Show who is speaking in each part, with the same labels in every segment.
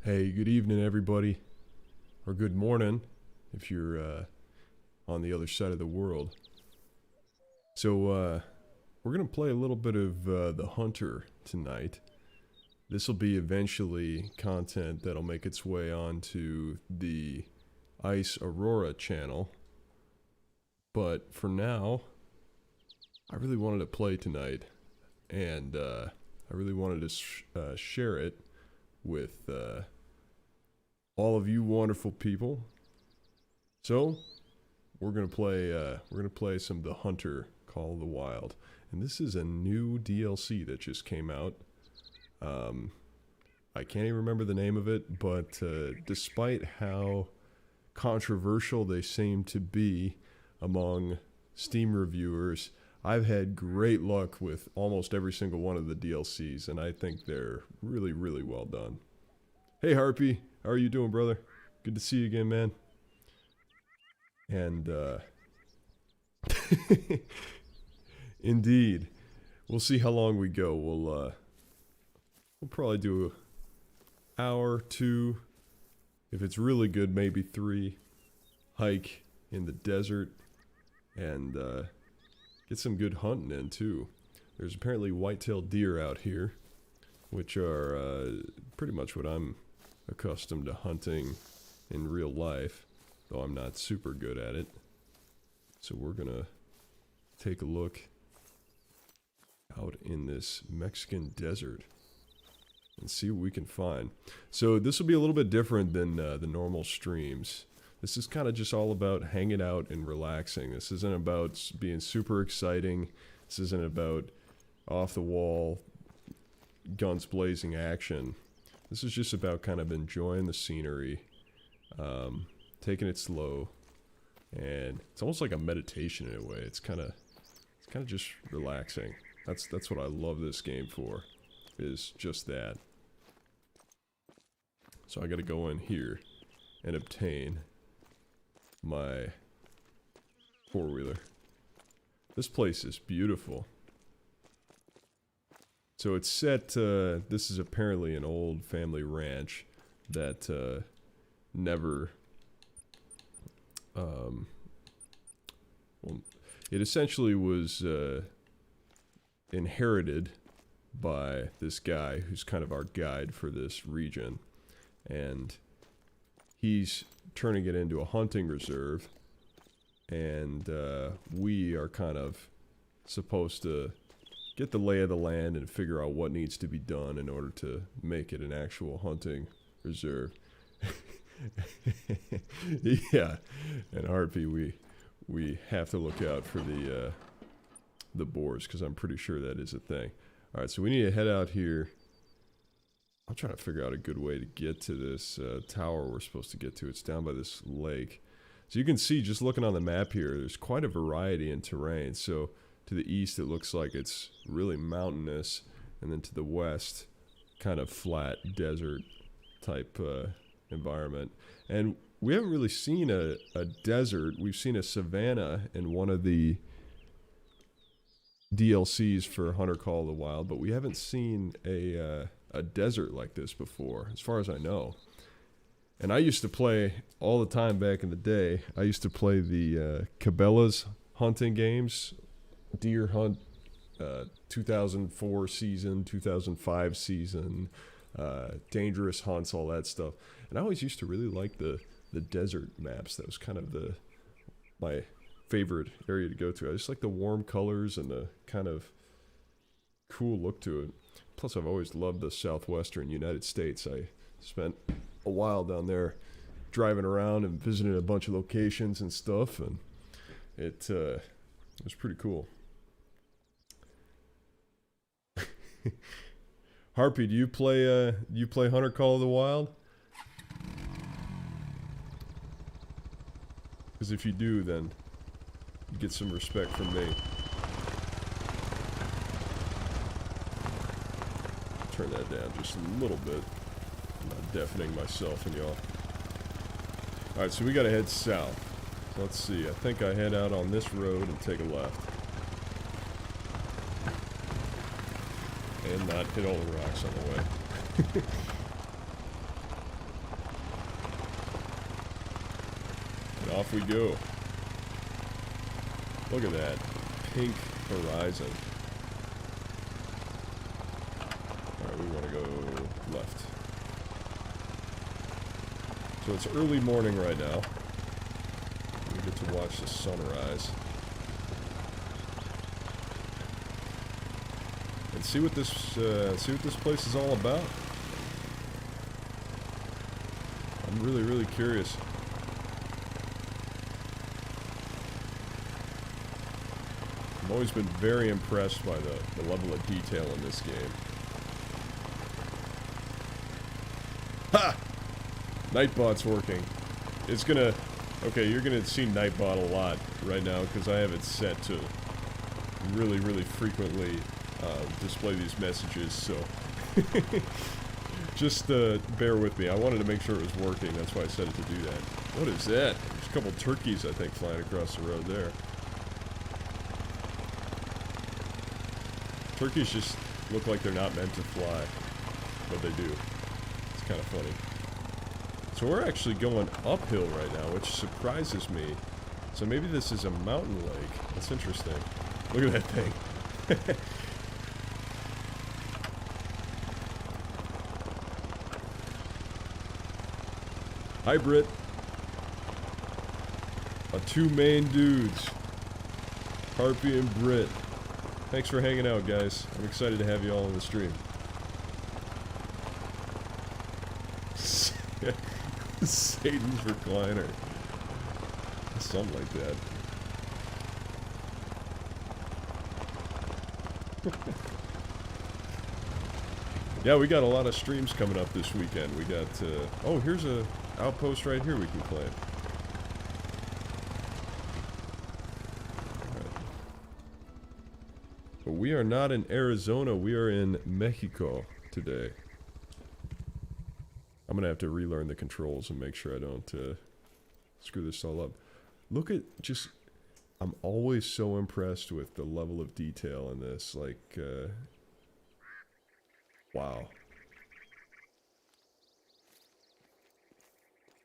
Speaker 1: Hey, good evening, everybody. Or good morning, if you're on the other side of the world. So, we're going to play a little bit of The Hunter tonight. This will be eventually content that'll make its way onto the Ice Aurora channel. But for now, I really wanted to play tonight. And I really wanted to share it with all of you wonderful people. So we're gonna play some The Hunter Call of the Wild, and this is a new DLC that just came out. I can't even remember the name of it, but despite how controversial they seem to be among Steam reviewers, I've had great luck with almost every single one of the DLCs, and I think they're really, really well done. Hey Harpy, how are you doing, brother? Good to see you again, man. And, indeed. We'll see how long we go. We'll probably do an hour, 2. If it's really good, maybe 3. Hike in the desert. And, get some good hunting in, too. There's apparently white-tailed deer out here, which are, pretty much what I'm accustomed to hunting in real life, though I'm not super good at it. So we're gonna take a look out in this Mexican desert and see what we can find. So this will be a little bit different than the normal streams. This is kind of just all about hanging out and relaxing. This isn't about being super exciting. This isn't about off the wall, guns blazing action. This is just about kind of enjoying the scenery, taking it slow, and it's almost like a meditation in a way. It's kind of just relaxing. That's what I love this game for, is just that. So I got to go in here and obtain my four-wheeler. This place is beautiful. So it's set, this is apparently an old family ranch that never, well, it essentially was inherited by this guy who's kind of our guide for this region. And he's turning it into a hunting reserve. And we are kind of supposed to get the lay of the land and figure out what needs to be done in order to make it an actual hunting reserve. Yeah, and Harpy, we have to look out for the boars, because I'm pretty sure that is a thing. All right, so we need to head out here. I'm trying to figure out a good way to get to this tower we're supposed to get to. It's down by this lake. So you can see, just looking on the map here, there's quite a variety in terrain. So to the east, it looks like it's really mountainous, and then to the west, kind of flat desert type environment. And we haven't really seen a desert. We've seen a savanna in one of the DLCs for Hunter Call of the Wild, but we haven't seen a desert like this before, as far as I know. And I used to play all the time back in the day. I used to play the Cabela's hunting games. Deer Hunt, 2004 season, 2005 season, Dangerous Hunts, all that stuff. And I always used to really like the desert maps. That was kind of my favorite area to go to. I just like the warm colors and the kind of cool look to it. Plus, I've always loved the southwestern United States. I spent a while down there driving around and visiting a bunch of locations and stuff, and it was pretty cool. Harpy, do you play Hunter Call of the Wild? Because if you do, then you get some respect from me. Turn that down just a little bit. I'm not deafening myself and y'all. Alright, so we gotta head south. So let's see, I think I head out on this road and take a left. And not hit all the rocks on the way. And off we go. Look at that. Pink horizon. Alright, we want to go left. So it's early morning right now. We get to watch the sunrise. And see what this place is all about. I'm really, really curious. I've always been very impressed by the level of detail in this game. Ha! Nightbot's working. It's gonna... Okay, you're gonna see Nightbot a lot right now because I have it set to really, really frequently display these messages, so... Just bear with me. I wanted to make sure it was working, that's why I set it to do that. What is that? There's a couple turkeys, I think, flying across the road there. Turkeys just look like they're not meant to fly, but they do. It's kind of funny. So we're actually going uphill right now, which surprises me. So maybe this is a mountain lake. That's interesting. Look at that thing. Hi, Britt. Our two main dudes. Harpy and Britt. Thanks for hanging out, guys. I'm excited to have you all on the stream. Satan's recliner. Something like that. Yeah, we got a lot of streams coming up this weekend. We got, oh, here's a outpost right here we can claim. But we are not in Arizona, we are in Mexico today. I'm gonna have to relearn the controls and make sure I don't screw this all up. Look at just... I'm always so impressed with the level of detail in this, like, wow.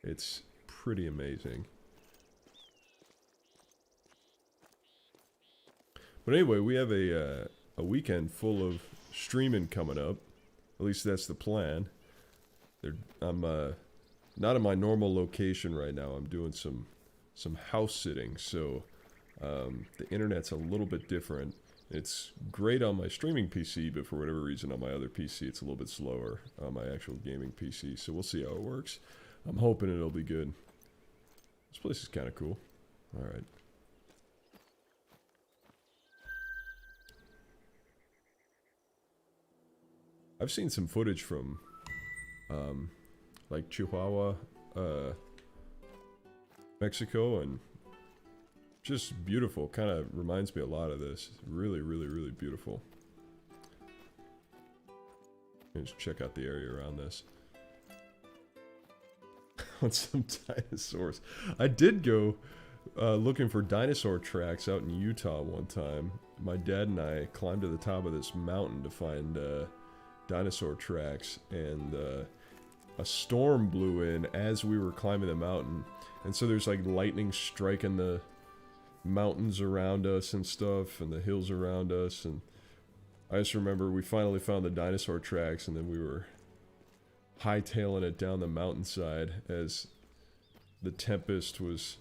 Speaker 1: It's pretty amazing. But anyway, we have a weekend full of streaming coming up. At least that's the plan. I'm not in my normal location right now. I'm doing some house sitting, so the internet's a little bit different. It's great on my streaming PC, but for whatever reason on my other PC it's a little bit slower on my actual gaming PC. So we'll see how it works. I'm hoping it'll be good. This place is kind of cool. All right. I've seen some footage from, like Chihuahua, Mexico, and just beautiful. Kind of reminds me a lot of this. Really, really, really beautiful. Let's check out the area around this. On some dinosaurs. I did go looking for dinosaur tracks out in Utah one time. My dad and I climbed to the top of this mountain to find dinosaur tracks, and a storm blew in as we were climbing the mountain, and so there's like lightning striking the mountains around us and stuff, and the hills around us, and I just remember we finally found the dinosaur tracks, and then we were hightailing it down the mountainside as the tempest was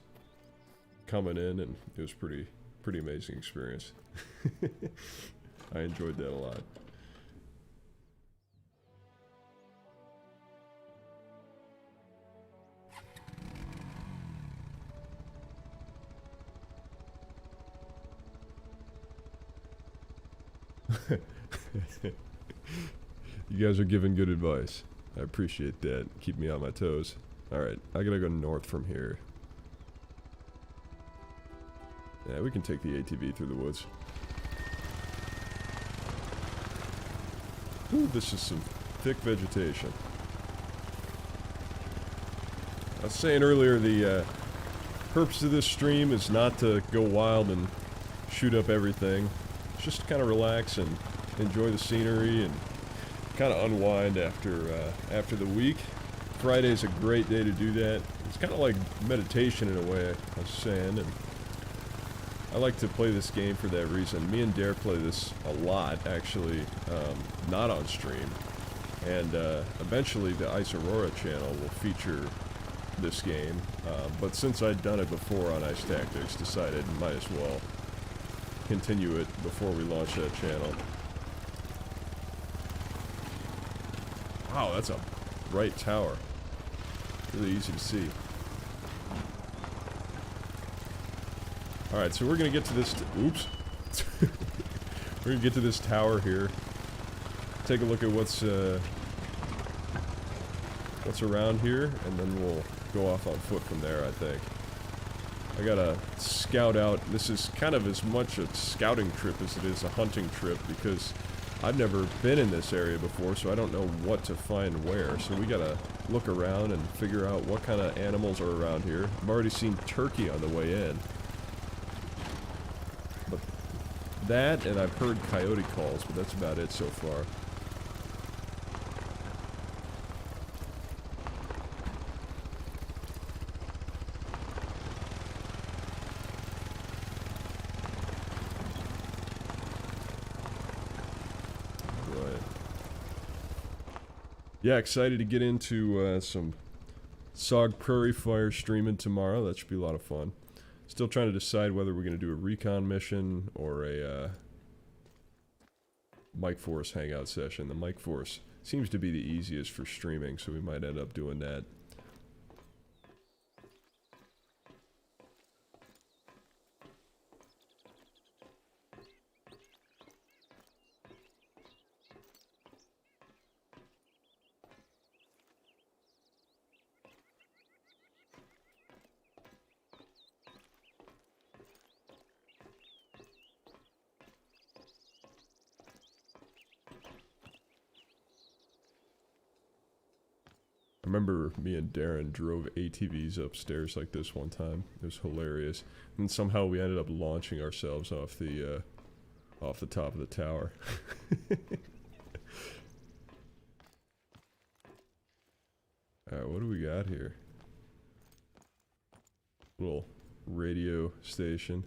Speaker 1: coming in, and it was pretty amazing experience. I enjoyed that a lot. You guys are giving good advice. I appreciate that. Keep me on my toes. Alright, I gotta go north from here. Yeah, we can take the ATV through the woods. Ooh, this is some thick vegetation. I was saying earlier, the purpose of this stream is not to go wild and shoot up everything. It's just to kind of relax and enjoy the scenery and kind of unwind after the week. Friday's a great day to do that. It's kind of like meditation in a way, I was saying, and I like to play this game for that reason. Me and Dare play this a lot, actually, not on stream. And eventually the Ice Aurora channel will feature this game. But since I'd done it before on Ice Tactics, decided might as well continue it before we launch that channel. Wow, that's a bright tower. Really easy to see. Alright, so we're gonna get to this... Oops. We're gonna get to this tower here. Take a look at what's around here, and then we'll go off on foot from there, I think. I gotta scout out. This is kind of as much a scouting trip as it is a hunting trip, because I've never been in this area before, so I don't know what to find where. So we gotta look around and figure out what kind of animals are around here. I've already seen turkey on the way in. But that, and I've heard coyote calls, but that's about it so far. Yeah, excited to get into some SOG Prairie Fire streaming tomorrow. That should be a lot of fun. Still trying to decide whether we're going to do a recon mission or a Mike Force hangout session. The Mike Force seems to be the easiest for streaming, so we might end up doing that. I remember me and Darren drove ATVs upstairs like this one time. It was hilarious. And somehow we ended up launching ourselves off the top of the tower. Alright, what do we got here? Little radio station.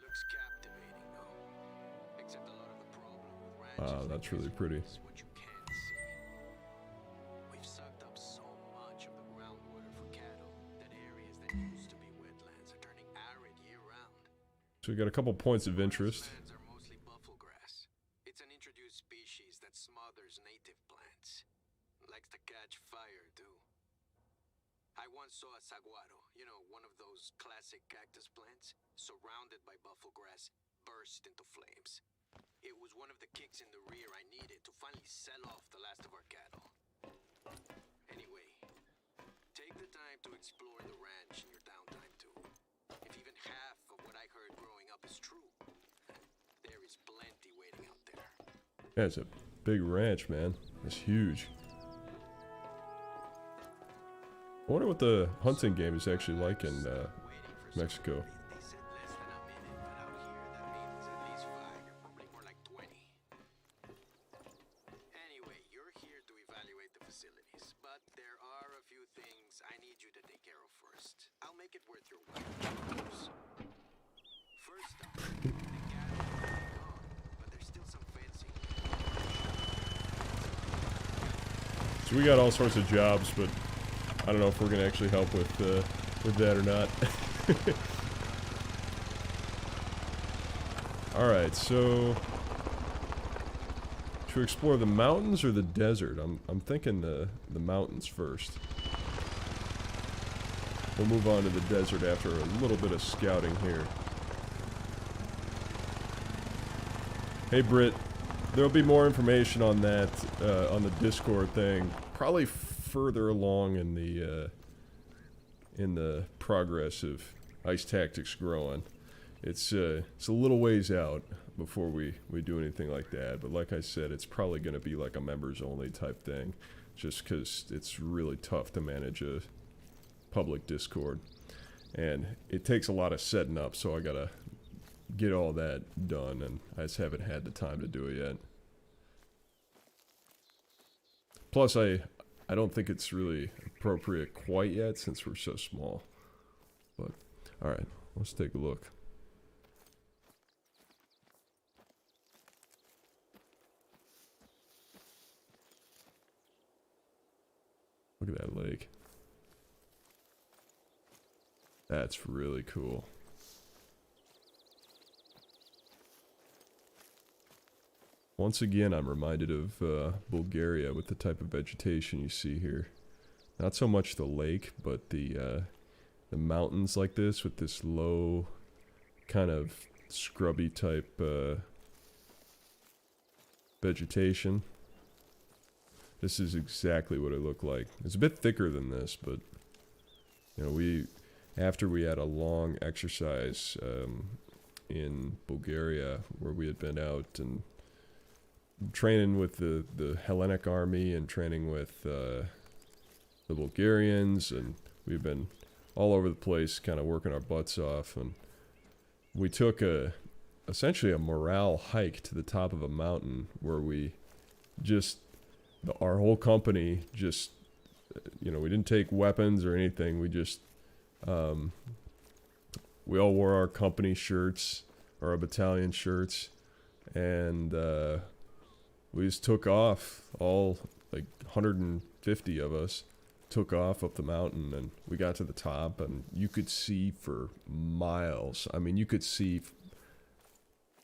Speaker 2: Looks captivating, though. Except a lot of the problem with ranches.
Speaker 1: Wow, that's really pretty.
Speaker 2: Is what you can't see. We've sucked up so much of the groundwater for cattle that areas that used to be wetlands are turning arid year-round.
Speaker 1: So we got a couple points of interest.
Speaker 2: Lands are mostly buffalo grass. It's an introduced species that smothers native plants. Likes to catch fire, too. I once saw a saguaro, you know, one of those classic cactus plants, surrounded by buffalo grass, burst into flames. It was one of the kicks in the rear I needed to finally sell off the last of our cattle. Anyway, take the time to explore the ranch in your downtime, too. If even half of what I heard growing up is true, there is plenty waiting out there.
Speaker 1: Yeah, it's a big ranch, man. It's huge. I wonder what the hunting game is actually like in Mexico.
Speaker 2: They said less than a minute, but out here that means at least 5, probably more like 20. Anyway, you're here to evaluate the facilities, but there are a few things I need you to take care of first. I'll make it worth your while. First up, the cattle are gone, but there's still some fencing.
Speaker 1: So we got all sorts of jobs, but I don't know if we're gonna actually help with that or not. Alright, so should we explore the mountains or the desert? I'm thinking the mountains first. We'll move on to the desert after a little bit of scouting here. Hey Britt, there'll be more information on that on the Discord thing, probably further along in the progress of Ice Tactics growing. It's a little ways out before we do anything like that, but like I said, it's probably going to be like a members only type thing, just because it's really tough to manage a public Discord, and it takes a lot of setting up, so I gotta get all that done, and I just haven't had the time to do it yet. Plus, I I don't think it's really appropriate quite yet since we're so small. But, alright, let's take a look. Look at that lake. That's really cool. Once again, I'm reminded of Bulgaria with the type of vegetation you see here. Not so much the lake, but the mountains like this with this low, kind of scrubby type vegetation. This is exactly what it looked like. It's a bit thicker than this, but you know, after we had a long exercise in Bulgaria, where we had been out and training with the Hellenic army and training with the Bulgarians, and we've been all over the place kind of working our butts off, and we took essentially a morale hike to the top of a mountain where we just, our whole company just, you know, we didn't take weapons or anything, we just, we all wore our company shirts, or our battalion shirts, and we just took off, all like 150 of us took off up the mountain, and we got to the top, and you could see for miles. I mean, you could see,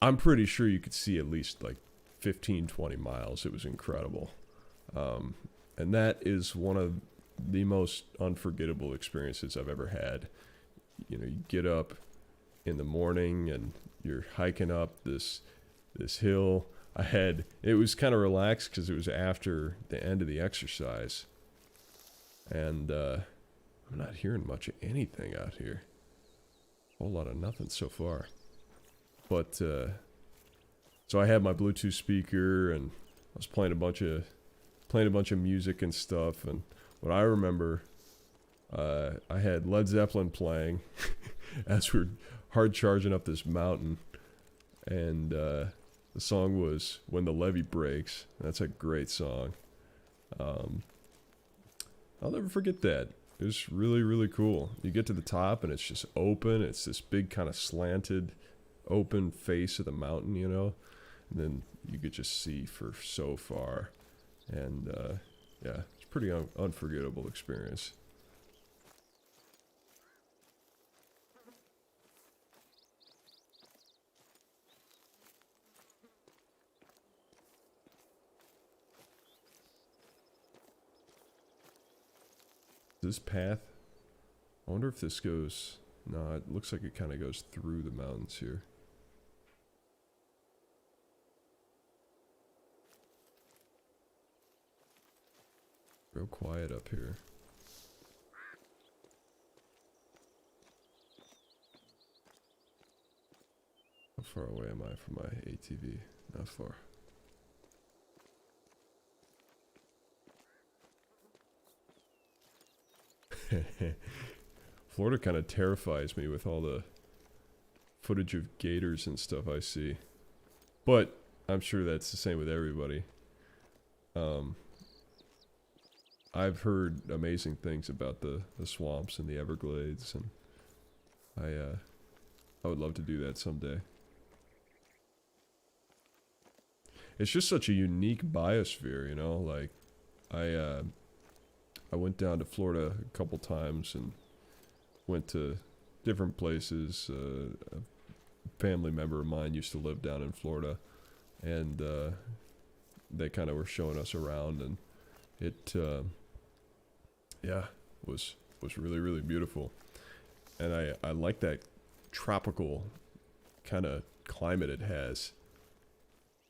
Speaker 1: I'm pretty sure you could see at least like 15-20 miles. It was incredible. And that is one of the most unforgettable experiences I've ever had. You know, you get up in the morning and you're hiking up this hill. It was kind of relaxed because it was after the end of the exercise. And I'm not hearing much of anything out here. A whole lot of nothing so far. But so I had my Bluetooth speaker, and I was playing a bunch of music and stuff. And what I remember, I had Led Zeppelin playing as we're hard charging up this mountain, and the song was "When the Levee Breaks." That's a great song. I'll never forget that. It was really, really cool. You get to the top and it's just open. It's this big kind of slanted, open face of the mountain, you know? And then you could just see for so far. And, yeah, it's a pretty unforgettable experience. This path, I wonder if this goes, no, it looks like it kind of goes through the mountains here. Real quiet up here. How far away am I from my ATV? Not far. Florida kind of terrifies me with all the footage of gators and stuff I see. But I'm sure that's the same with everybody. I've heard amazing things about the swamps and the Everglades, and I would love to do that someday. It's just such a unique biosphere, you know, like I went down to Florida a couple times and went to different places. A family member of mine used to live down in Florida, and they kind of were showing us around, and it, yeah, was really, really beautiful. And I like that tropical kind of climate it has.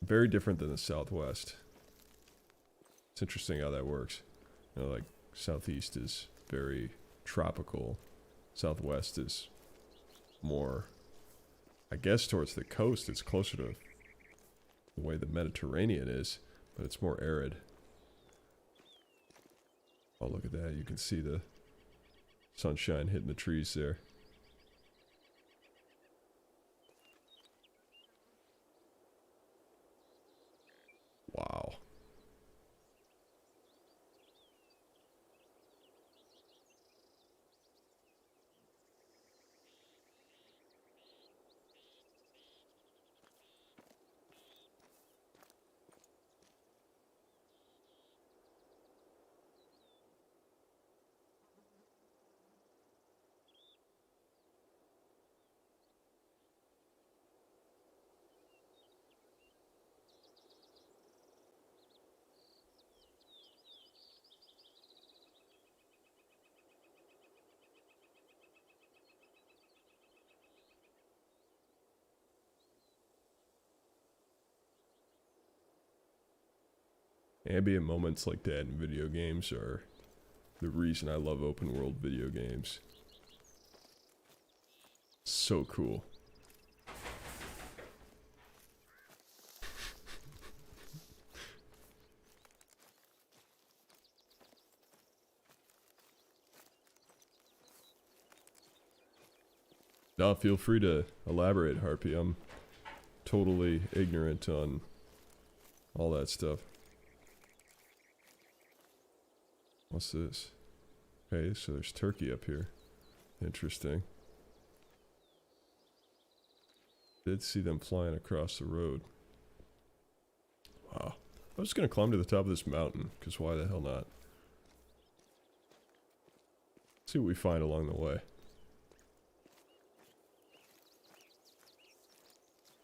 Speaker 1: Very different than the Southwest. It's interesting how that works. You know, like Southeast is very tropical. Southwest is more, I guess, towards the coast. It's closer to the way the Mediterranean is, but it's more arid. Oh, look at that. You can see the sunshine hitting the trees there. Wow. Ambient moments like that in video games are the reason I love open world video games. So cool. No, feel free to elaborate, Harpy. I'm totally ignorant on all that stuff. What's this? Okay, so there's turkey up here. Interesting. Did see them flying across the road. Wow. I'm just gonna climb to the top of this mountain, because why the hell not? See what we find along the way.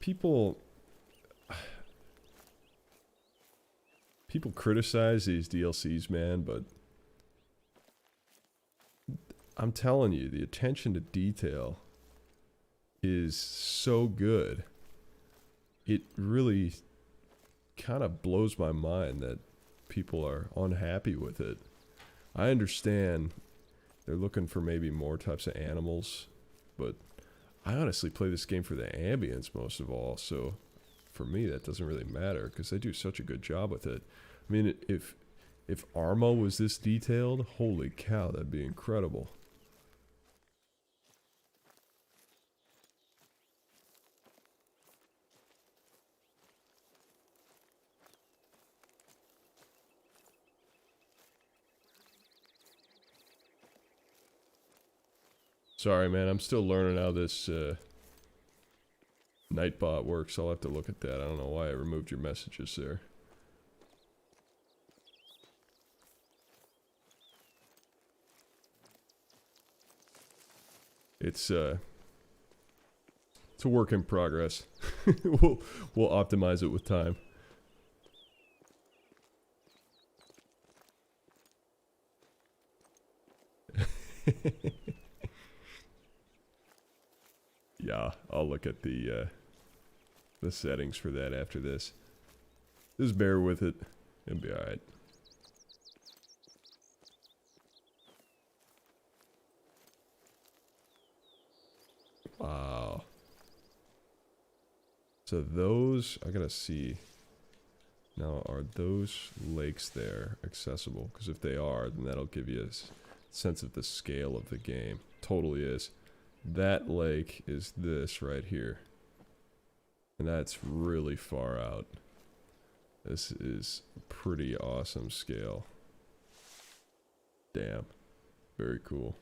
Speaker 1: People criticize these DLCs, man, but I'm telling you, the attention to detail is so good. It really kind of blows my mind that people are unhappy with it. I understand they're looking for maybe more types of animals, but I honestly play this game for the ambience most of all, so for me that doesn't really matter because they do such a good job with it. I mean, if Arma was this detailed, holy cow, that'd be incredible. Sorry, man, I'm still learning how this Nightbot works. I'll have to look at that. I don't know why I removed your messages there. It's a work in progress. we'll optimize it with time. Yeah, I'll look at the settings for that after this. Just bear with it. It'll be alright. Wow. So those, I gotta see. Now, are those lakes there accessible? Because if they are, then that'll give you a sense of the scale of the game. Totally is. That lake is this right here. And that's really far out. This is a pretty awesome scale. Damn. Very cool.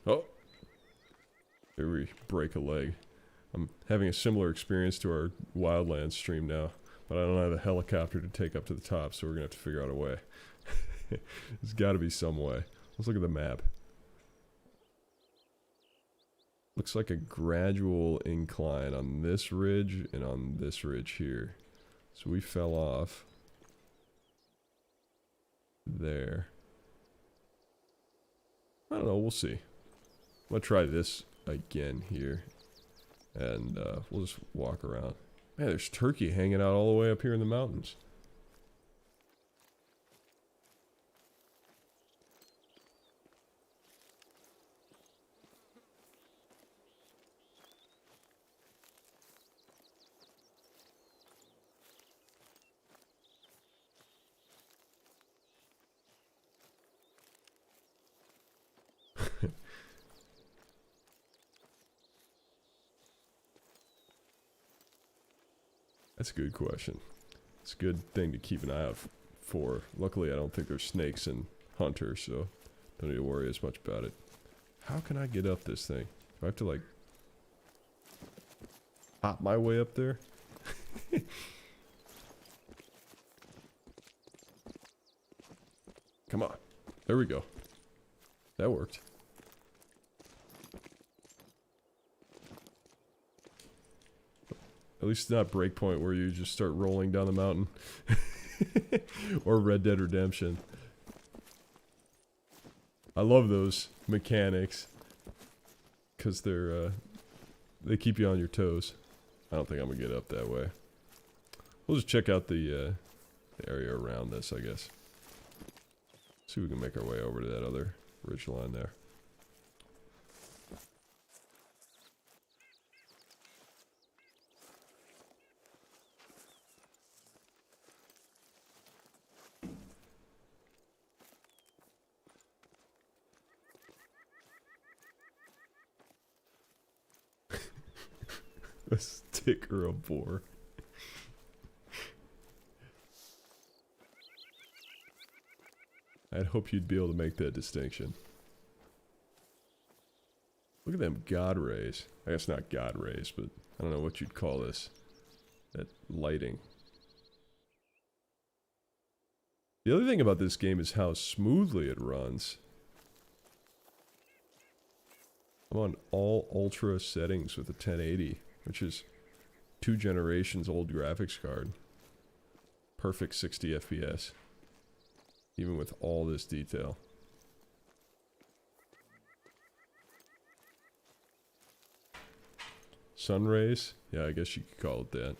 Speaker 1: Oh! Here we break a leg. I'm having a similar experience to our Wildlands stream now. But I don't have a helicopter to take up to the top, so we're going to have to figure out a way. There's got to be some way. Let's look at the map. Looks like a gradual incline on this ridge and on this ridge here. So we fell off there. I don't know, we'll see. I'm going to try this again here. And we'll just walk around. Man, there's turkey hanging out all the way up here in the mountains. That's a good question. It's a good thing to keep an eye out for. Luckily, I don't think there's snakes in Hunter, so don't need to worry as much about it. How can I get up this thing? Do I have to, like, hop my way up there? Come on. There we go. That worked. At least it's not Breakpoint where you just start rolling down the mountain. Or Red Dead Redemption. I love those mechanics. because they keep you on your toes. I don't think I'm gonna get up that way. We'll just check out the area around this, I guess. See if we can make our way over to that other ridge line there. A stick or a boar. I'd hope you'd be able to make that distinction. Look at them god rays. I guess not god rays, but I don't know what you'd call this. That lighting. The other thing about this game is how smoothly it runs. I'm on all ultra settings with a 1080, which is 2 generations old graphics card. Perfect 60 FPS. Even with all this detail. Sun rays? Yeah, I guess you could call it that.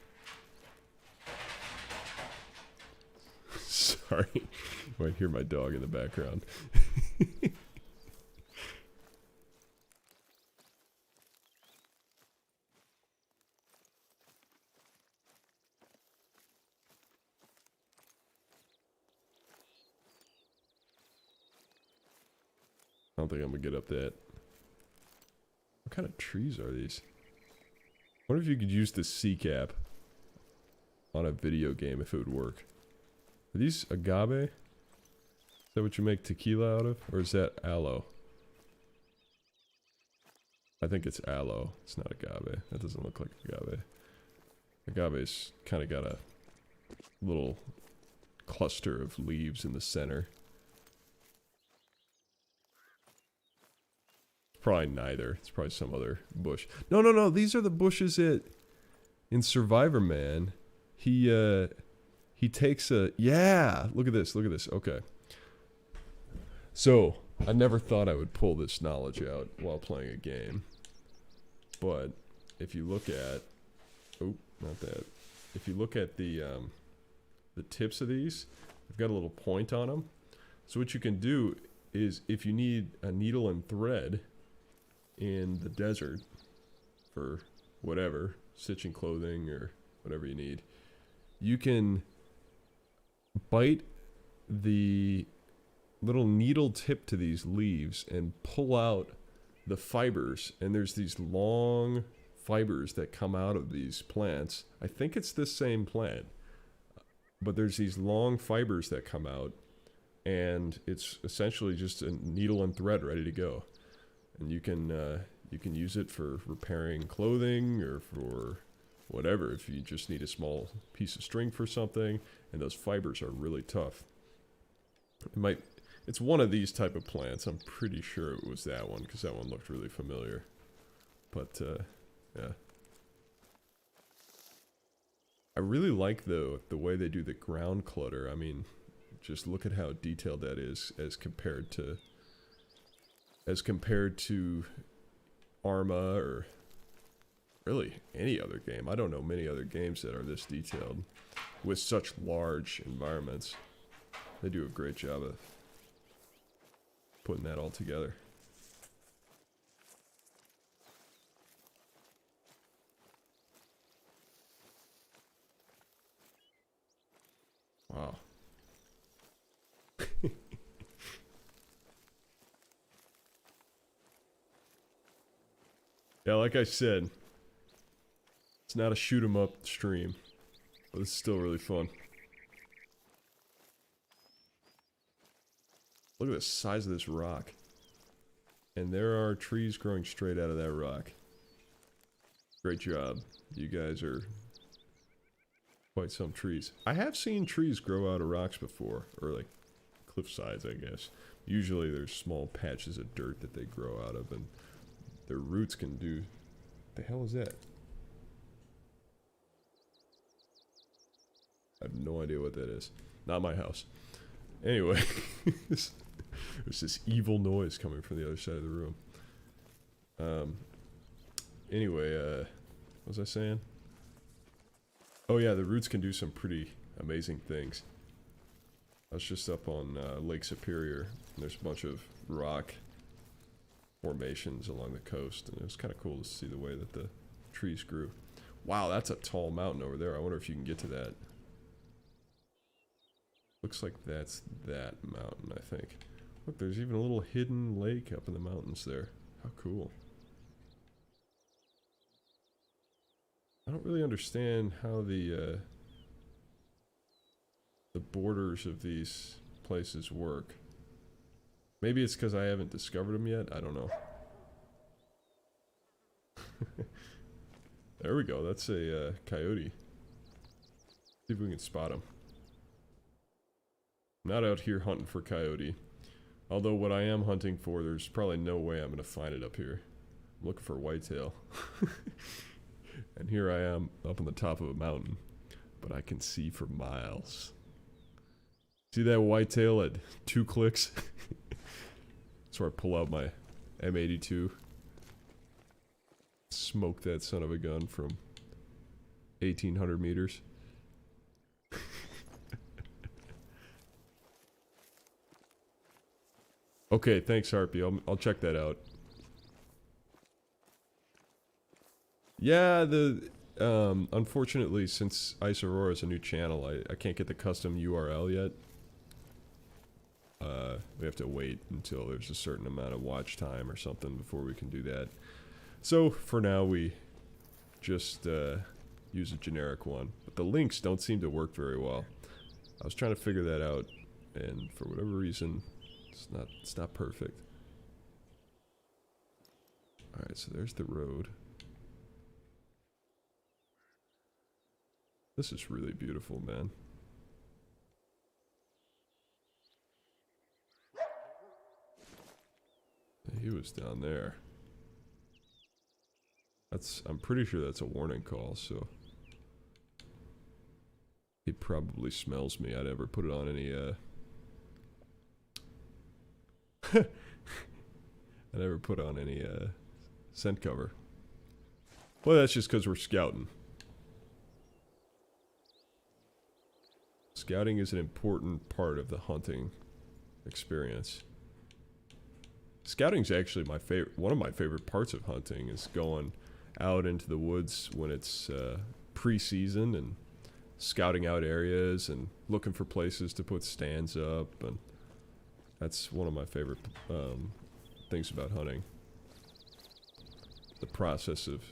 Speaker 1: Sorry. You might hear my dog in the background. I don't think I'm gonna get up that. What kind of trees are these? I wonder if you could use the C-cap on a video game if it would work. Are these agave? Is that what you make tequila out of? Or is that aloe? I think it's aloe. It's not agave. That doesn't look like agave. Agave's kind of got a little cluster of leaves in the center. Probably neither. It's probably some other bush. No, no, no. These are the bushes in Survivor Man. He takes a... Yeah! Look at this. Look at this. Okay. So, I never thought I would pull this knowledge out while playing a game. But, if you look at... Oh, not that. If you look at the tips of these, they've got a little point on them. So what you can do is, if you need a needle and thread... in the desert for whatever, stitching clothing or whatever you need, you can bite the little needle tip to these leaves and pull out the fibers, and there's these long fibers that come out of these plants. I think it's this same plant, but there's these long fibers that come out, and it's essentially just a needle and thread ready to go. And you can use it for repairing clothing or for whatever, if you just need a small piece of string for something, and those fibers are really tough. It's one of these type of plants. I'm pretty sure it was that one, because that one looked really familiar. But, yeah. I really like, though, the way they do the ground clutter. I mean, just look at how detailed that is as compared to Arma or really any other game. I don't know many other games that are this detailed with such large environments. They do a great job of putting that all together. Wow. Yeah, like I said, it's not a shoot 'em up stream, but it's still really fun. Look at the size of this rock. And there are trees growing straight out of that rock. Great job. You guys are quite some trees. I have seen trees grow out of rocks before, or like cliff sides, I guess. Usually there's small patches of dirt that they grow out of, and their roots can do... What the hell is that? I have no idea what that is. Not my house. Anyway, there's this evil noise coming from the other side of the room. anyway, what was I saying? Oh yeah, the roots can do some pretty amazing things. I was just up on Lake Superior, and there's a bunch of rock formations along the coast, and it was kind of cool to see the way that the trees grew. Wow, that's a tall mountain over there. I wonder if you can get to that. Looks like that's that mountain, I think. Look, there's even a little hidden lake up in the mountains there. How cool. I don't really understand how the borders of these places work. Maybe it's because I haven't discovered them yet. I don't know. There we go. That's a coyote. See if we can spot him. Not out here hunting for coyote. Although what I am hunting for, there's probably no way I'm going to find it up here. I'm looking for whitetail. And here I am up on the top of a mountain. But I can see for miles. See that whitetail at 2 clicks? That's where I pull out my M82. Smoke that son of a gun from 1,800 meters. Okay, thanks, Harpy. I'll check that out. Yeah, unfortunately, since Ice Aurora is a new channel, I can't get the custom URL yet. We have to wait until there's a certain amount of watch time or something before we can do that. So, for now, we just use a generic one. But the links don't seem to work very well. I was trying to figure that out, and for whatever reason, it's not perfect. Alright, so there's the road. This is really beautiful, man. He was down there. I'm pretty sure that's a warning call, so he probably smells me. I never put it on any I never put on any scent cover. Well, that's just because we're scouting. Scouting is an important part of the hunting experience. Scouting's actually my favorite. One of my favorite parts of hunting is going out into the woods when it's pre-season and scouting out areas and looking for places to put stands up, and that's one of my favorite things about hunting. The process of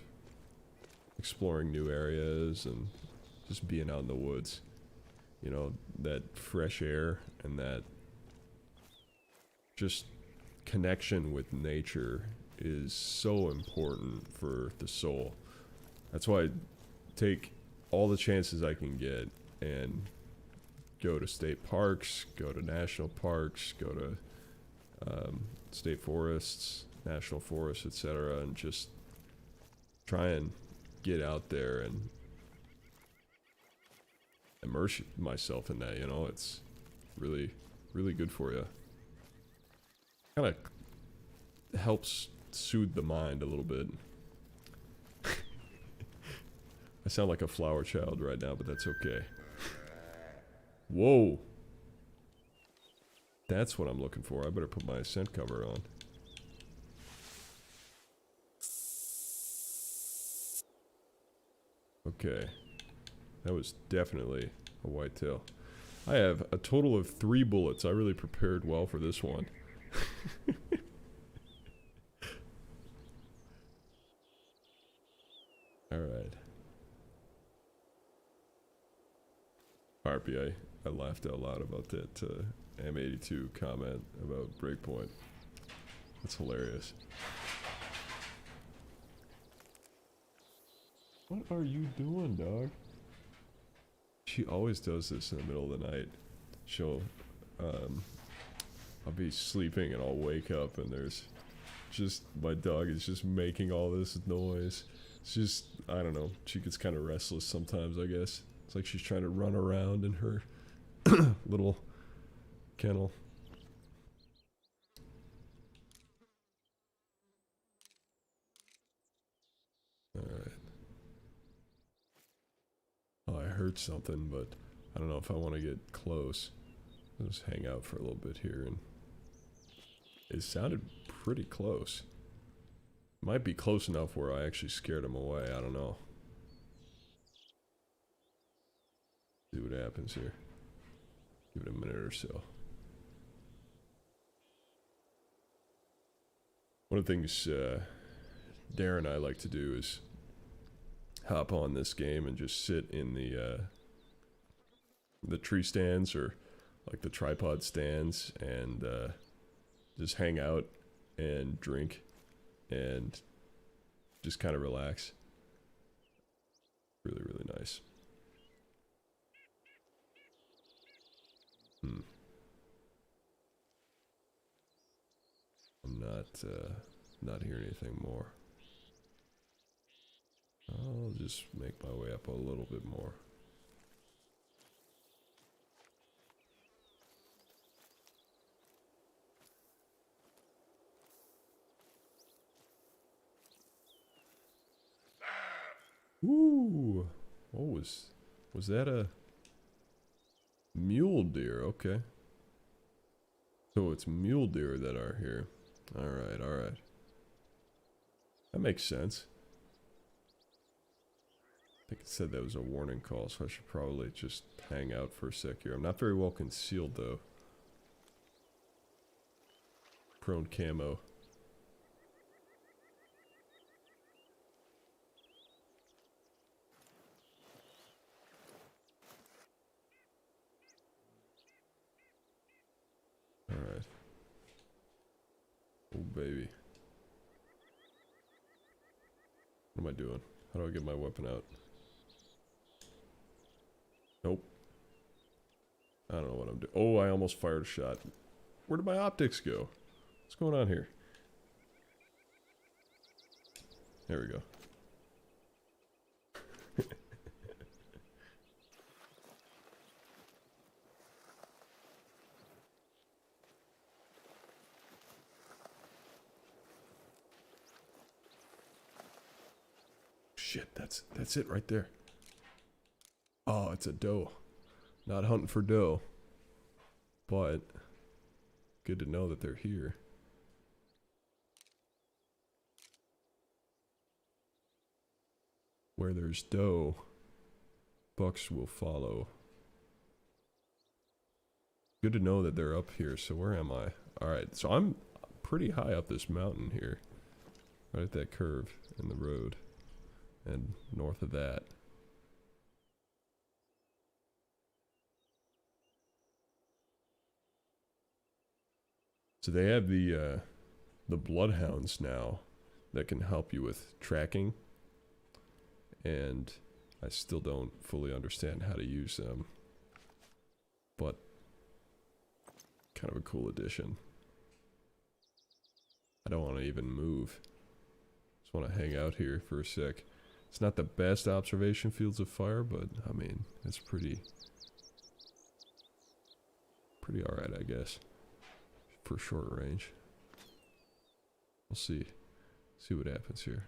Speaker 1: exploring new areas and just being out in the woods. You know, that fresh air and that just connection with nature is so important for the soul. That's why I take all the chances I can get and go to state parks, go to national parks, go to state forests, national forests, etc., and just try and get out there and immerse myself in that. You know, it's really, really good for you. Kind of helps soothe the mind a little bit. I sound like a flower child right now, but that's okay. Whoa. That's what I'm looking for. I better put my scent cover on. Okay. That was definitely a whitetail. I have a total of 3 bullets. I really prepared well for this one. Alright. Harpy, I laughed out loud about that M82 comment about Breakpoint. That's hilarious. What are you doing, dog? She always does this in the middle of the night. I'll be sleeping and I'll wake up and there's just, my dog is just making all this noise. It's just, I don't know, she gets kind of restless sometimes, I guess. It's like she's trying to run around in her little kennel. Oh, I heard something, but I don't know if I want to get close. I'll just hang out for a little bit here, and it sounded pretty close. Might be close enough where I actually scared him away. I don't know. See what happens here. Give it a minute or so. One of the things Darren and I like to do is hop on this game and just sit in the tree stands or like the tripod stands and just hang out and drink and just kind of relax. Really, really nice. I'm not hearing anything more. I'll just make my way up a little bit more. Ooh, what was that a mule deer? Okay. So it's mule deer that are here. Alright, alright. That makes sense. I think it said that was a warning call, so I should probably just hang out for a sec here. I'm not very well concealed, though. Prone camo. Alright. Oh, baby. What am I doing? How do I get my weapon out? Nope. I don't know what I'm doing. Oh, I almost fired a shot. Where did my optics go? What's going on here? There we go. Shit, that's it right there. Oh, it's a doe. Not hunting for doe. But good to know that they're here. Where there's doe, bucks will follow. Good to know that they're up here. So where am I? Alright, so I'm pretty high up this mountain here. Right at that curve in the road. And north of that. So they have the bloodhounds now that can help you with tracking. And I still don't fully understand how to use them. But kind of a cool addition. I don't want to even move. Just want to hang out here for a sec. It's not the best observation fields of fire, but I mean, it's pretty alright, I guess, for short range. We'll see what happens here.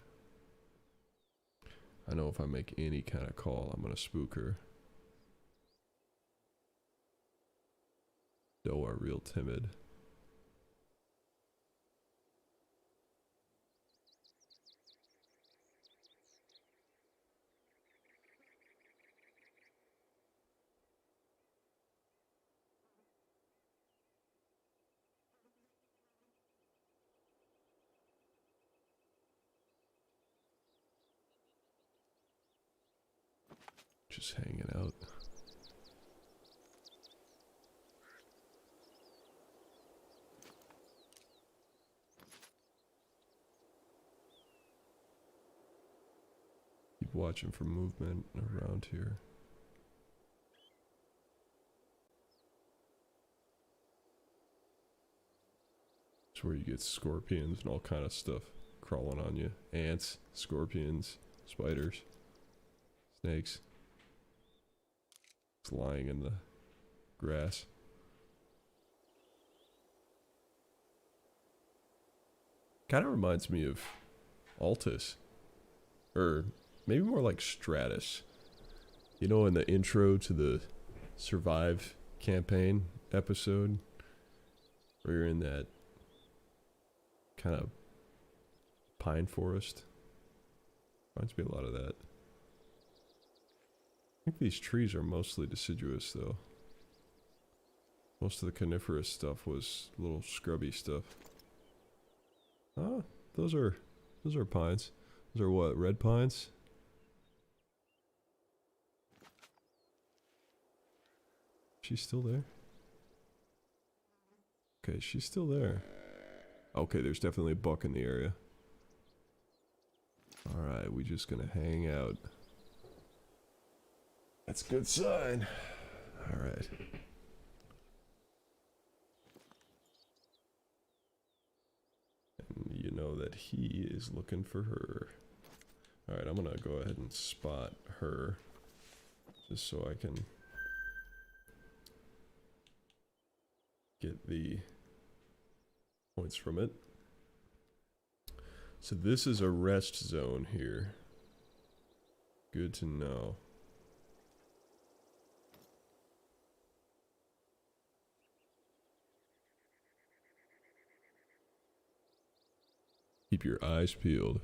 Speaker 1: I know if I make any kind of call, I'm gonna spook her. Doe are real timid. Just hanging out. Keep watching for movement around here. It's where you get scorpions and all kind of stuff crawling on you. Ants, scorpions, spiders, snakes. It's lying in the grass. Kind of reminds me of Altus. Or maybe more like Stratus. You know, in the intro to the Survive campaign episode, where you're in that kind of pine forest, reminds me a lot of that. I think these trees are mostly deciduous, though. Most of the coniferous stuff was little scrubby stuff. Ah, those are pines. Those are what, red pines? She's still there? Okay, she's still there. Okay, there's definitely a buck in the area. Alright, we just gonna hang out. That's a good sign. Alright. And you know that he is looking for her. Alright, I'm gonna go ahead and spot her. Just so I can get the points from it. So this is a rest zone here. Good to know. Keep your eyes peeled.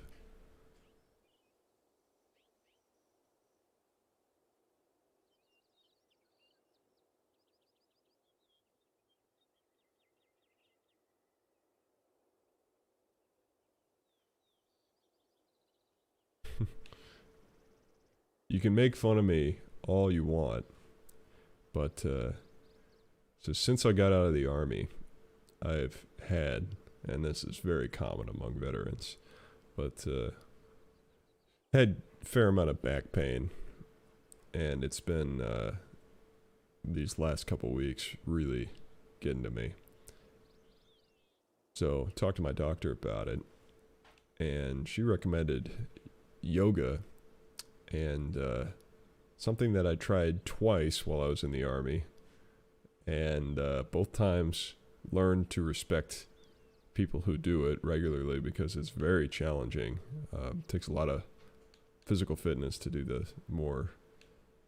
Speaker 1: You can make fun of me all you want, but so since I got out of the army, I've had, and this is very common among veterans, but had a fair amount of back pain, and it's been these last couple weeks really getting to me. So talked to my doctor about it, and she recommended yoga. And something that I tried twice while I was in the army, and both times learned to respect people who do it regularly because it's very challenging. Takes a lot of physical fitness to do the more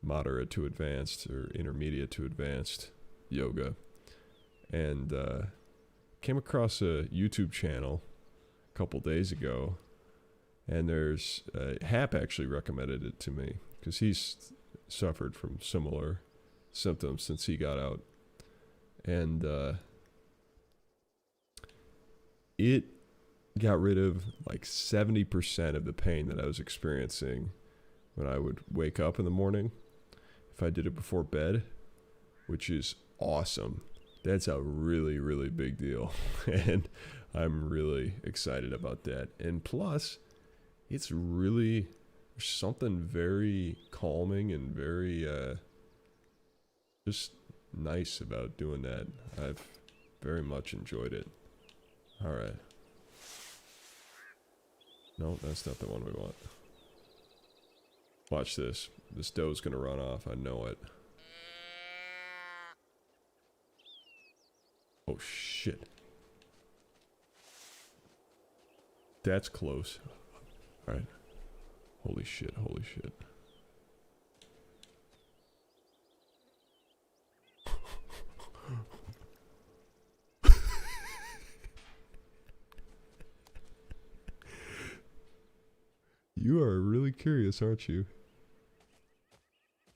Speaker 1: moderate to advanced or intermediate to advanced yoga. And came across a YouTube channel a couple days ago. And there's, Hap actually recommended it to me because he's suffered from similar symptoms since he got out. And it got rid of like 70% of the pain that I was experiencing when I would wake up in the morning if I did it before bed, which is awesome. That's a really, really big deal. And I'm really excited about that. And plus, it's really something very calming and very just nice about doing that. I've very much enjoyed it. Alright. No, that's not the one we want. Watch this. This doe's gonna run off. I know it. Oh shit. That's close. Alright. Holy shit, holy shit. You are really curious, aren't you?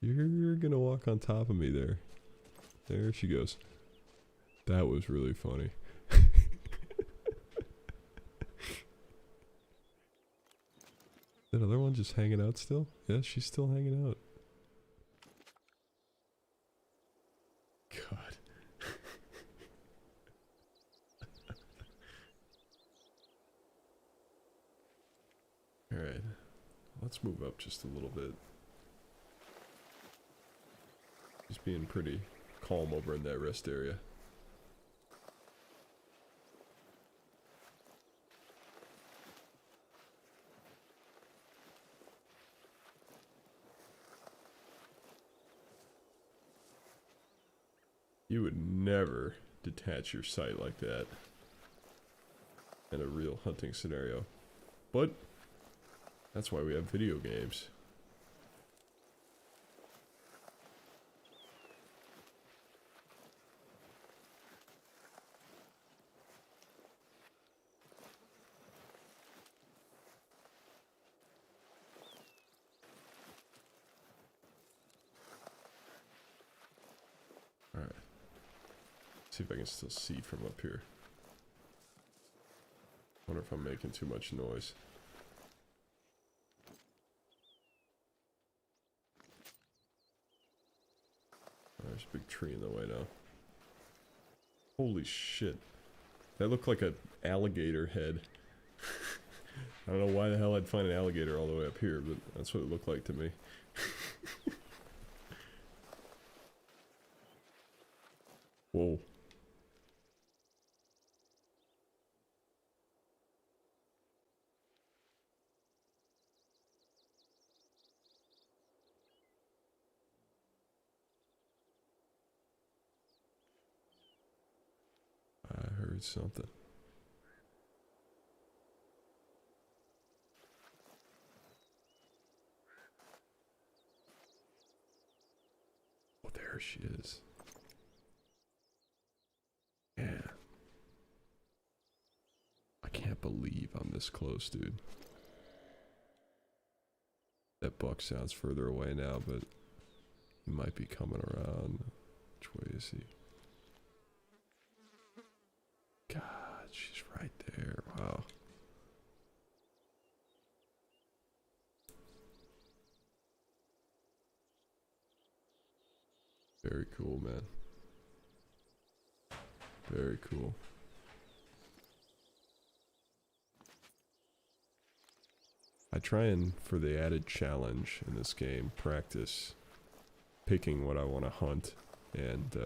Speaker 1: You're gonna walk on top of me there. There she goes. That was really funny. That other one just hanging out still? Yeah, she's still hanging out. God. Alright. Let's move up just a little bit. Just being pretty calm over in that rest area. You would never detach your sight like that in a real hunting scenario. But that's why we have video games. Alright. See if I can still see from up here. Wonder if I'm making too much noise. There's a big tree in the way now. Holy shit. That looked like an alligator head. I don't know why the hell I'd find an alligator all the way up here, but that's what it looked like to me. Whoa. I heard something. Oh, there she is. Yeah. I can't believe I'm this close, dude. That buck sounds further away now, but he might be coming around. Which way is he? God, she's right there. Wow. Very cool, man. Very cool. I try and, for the added challenge in this game, practice picking what I want to hunt and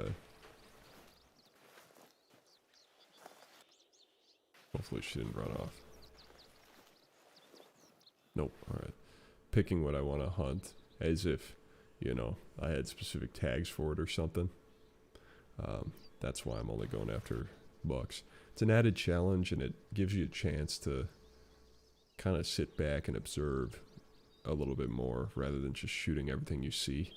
Speaker 1: hopefully she didn't run off. Nope, alright. Picking what I want to hunt as if, you know, I had specific tags for it or something. That's why I'm only going after bucks. It's an added challenge and it gives you a chance to kind of sit back and observe a little bit more rather than just shooting everything you see.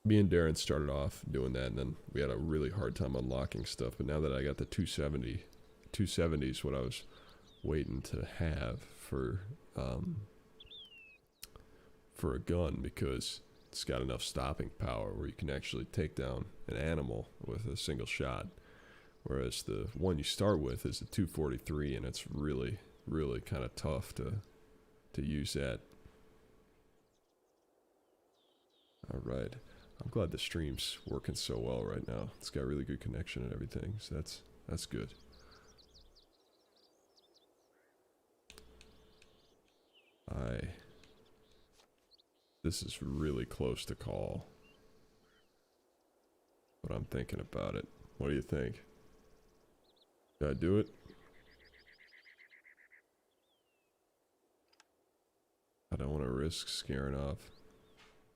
Speaker 1: Me and Darren started off doing that, and then we had a really hard time unlocking stuff. But now that I got the 270 is what I was waiting to have for a gun, because it's got enough stopping power where you can actually take down an animal with a single shot. Whereas the one you start with is a 243, and it's really, really kind of tough to use that. Alright. I'm glad the stream's working so well right now. It's got really good connection and everything, so that's good. This is really close to call, but I'm thinking about it. What do you think? Should I do it? I don't want to risk scaring off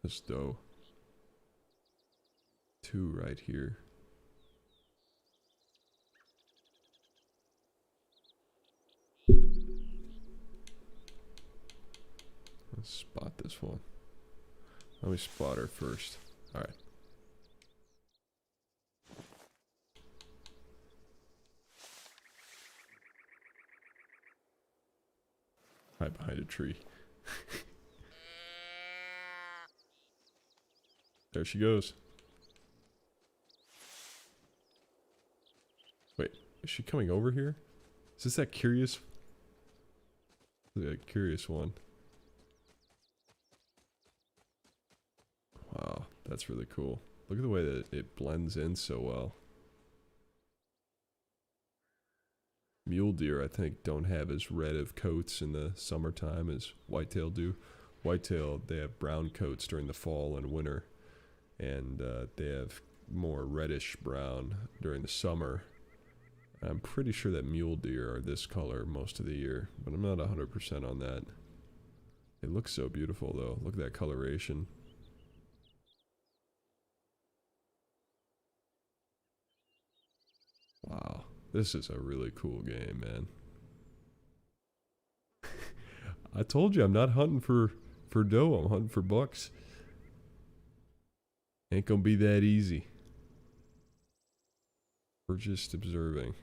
Speaker 1: this doe. 2 right here. Let's spot this one. Let me spot her first. Alright. Hide behind a tree. There she goes. Wait, is she coming over here? Is this that curious? The curious one. Wow, that's really cool. Look at the way that it blends in so well. Mule deer, I think, don't have as red of coats in the summertime as whitetail do. Whitetail, they have brown coats during the fall and winter, and they have more reddish brown during the summer. I'm pretty sure that mule deer are this color most of the year, but I'm not 100% on that. It looks so beautiful though. Look at that coloration. Wow, this is a really cool game, man. I told you I'm not hunting for doe, I'm hunting for bucks. Ain't gonna be that easy. We're just observing.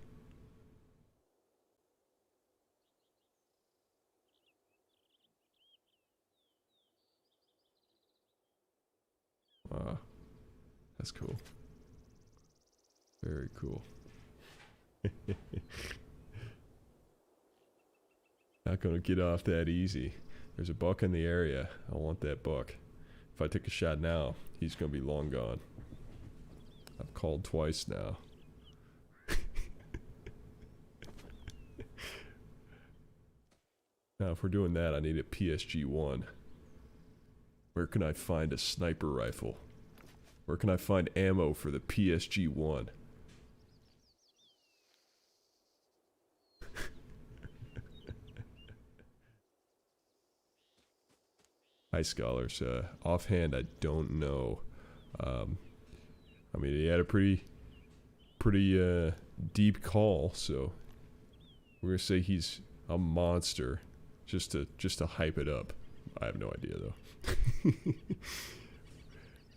Speaker 1: Wow. That's cool. Very cool. Not gonna get off that easy. There's a buck in the area. I want that buck. If I take a shot now, he's gonna be long gone. I've called twice now. Now, if we're doing that, I need a PSG-1. Where can I find a sniper rifle? Where can I find ammo for the PSG-1? Hi, Scholars. Offhand, I don't know. I mean, he had a pretty deep call, so we're gonna say he's a monster, just to hype it up. I have no idea though.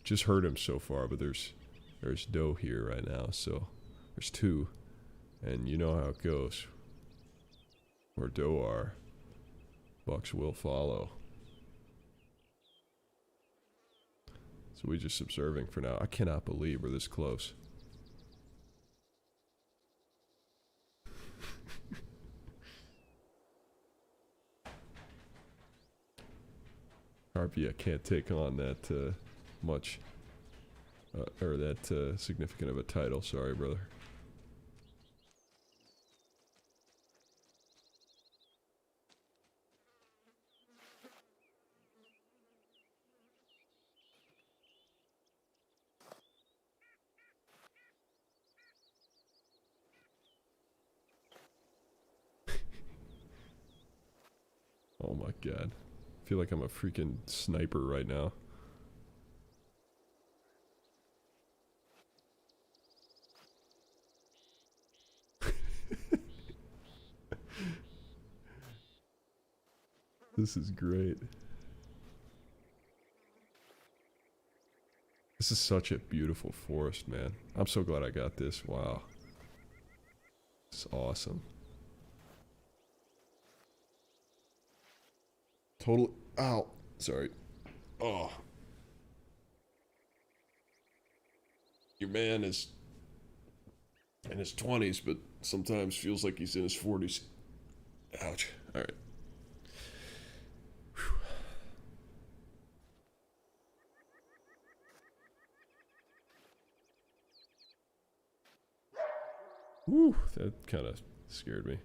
Speaker 1: Just heard him so far, but there's doe here right now, so there's two, and you know how it goes. Where doe are, bucks will follow. So we just observing for now. I cannot believe we're this close. RP, I can't take on that much, or that significant of a title. Sorry, brother. Oh my god. I feel like I'm a freaking sniper right now. This is great. This is such a beautiful forest, man. I'm so glad I got this. Wow. It's awesome. Total. Ow. Sorry. Oh. Your man is in his 20s, but sometimes feels like he's in his 40s. Ouch. Alright. Whew, that kind of scared me.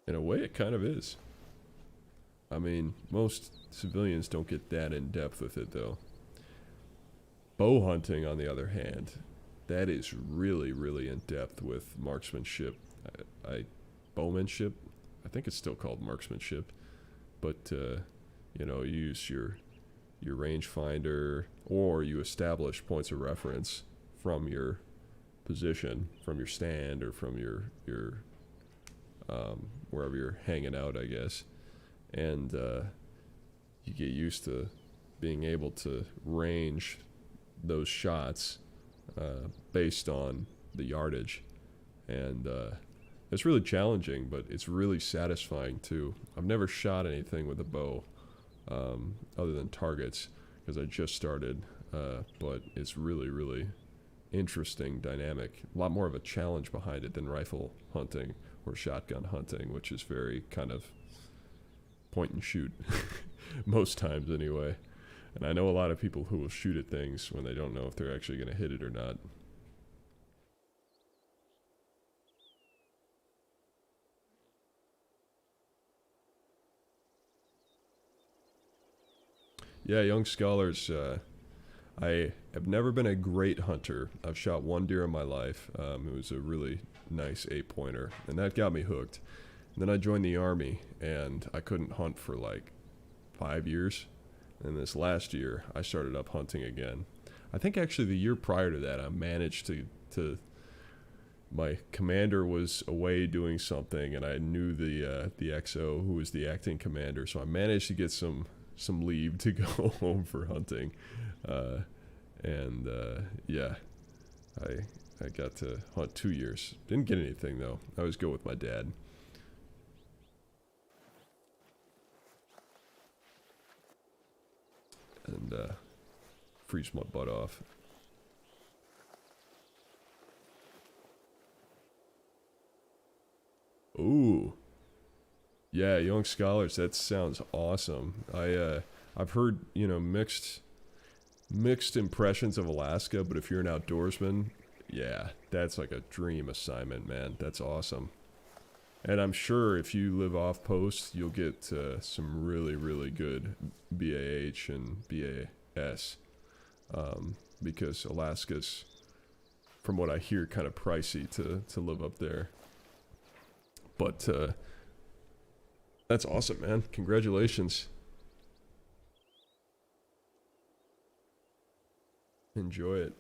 Speaker 1: In a way, it kind of is. I mean, most civilians don't get that in depth with it, though. Bow hunting, on the other hand, that is really, really in depth with marksmanship. Bowmanship? I think it's still called marksmanship. But, you know, you use your rangefinder, or you establish points of reference from your position, from your stand, or from your wherever you're hanging out, I guess. And you get used to being able to range those shots based on the yardage. And it's really challenging, but it's really satisfying too. I've never shot anything with a bow other than targets, because I just started, but it's really, really interesting dynamic. A lot more of a challenge behind it than rifle hunting or shotgun hunting, which is very kind of point and shoot most times anyway. And I know a lot of people who will shoot at things when they don't know if they're actually going to hit it or not. Yeah, young scholars, I have never been a great hunter. I've shot one deer in my life. It was a really nice 8-pointer, and that got me hooked. And then I joined the Army, and I couldn't hunt for like 5 years. And this last year, I started up hunting again. I think actually the year prior to that, I managed to my commander was away doing something, and I knew the XO, who was the acting commander, so I managed to get some leave to go home for hunting. Yeah, I got to hunt 2 years. Didn't get anything though. I always go with my dad. and freeze my butt off. Ooh. Yeah, young scholars, that sounds awesome. I've heard, you know, mixed impressions of Alaska, but if you're an outdoorsman, yeah, that's like a dream assignment, man. That's awesome. And I'm sure if you live off post, you'll get some really, really good BAH and BAS. Because Alaska's, from what I hear, kind of pricey to live up there. But that's awesome, man. Congratulations. Enjoy it.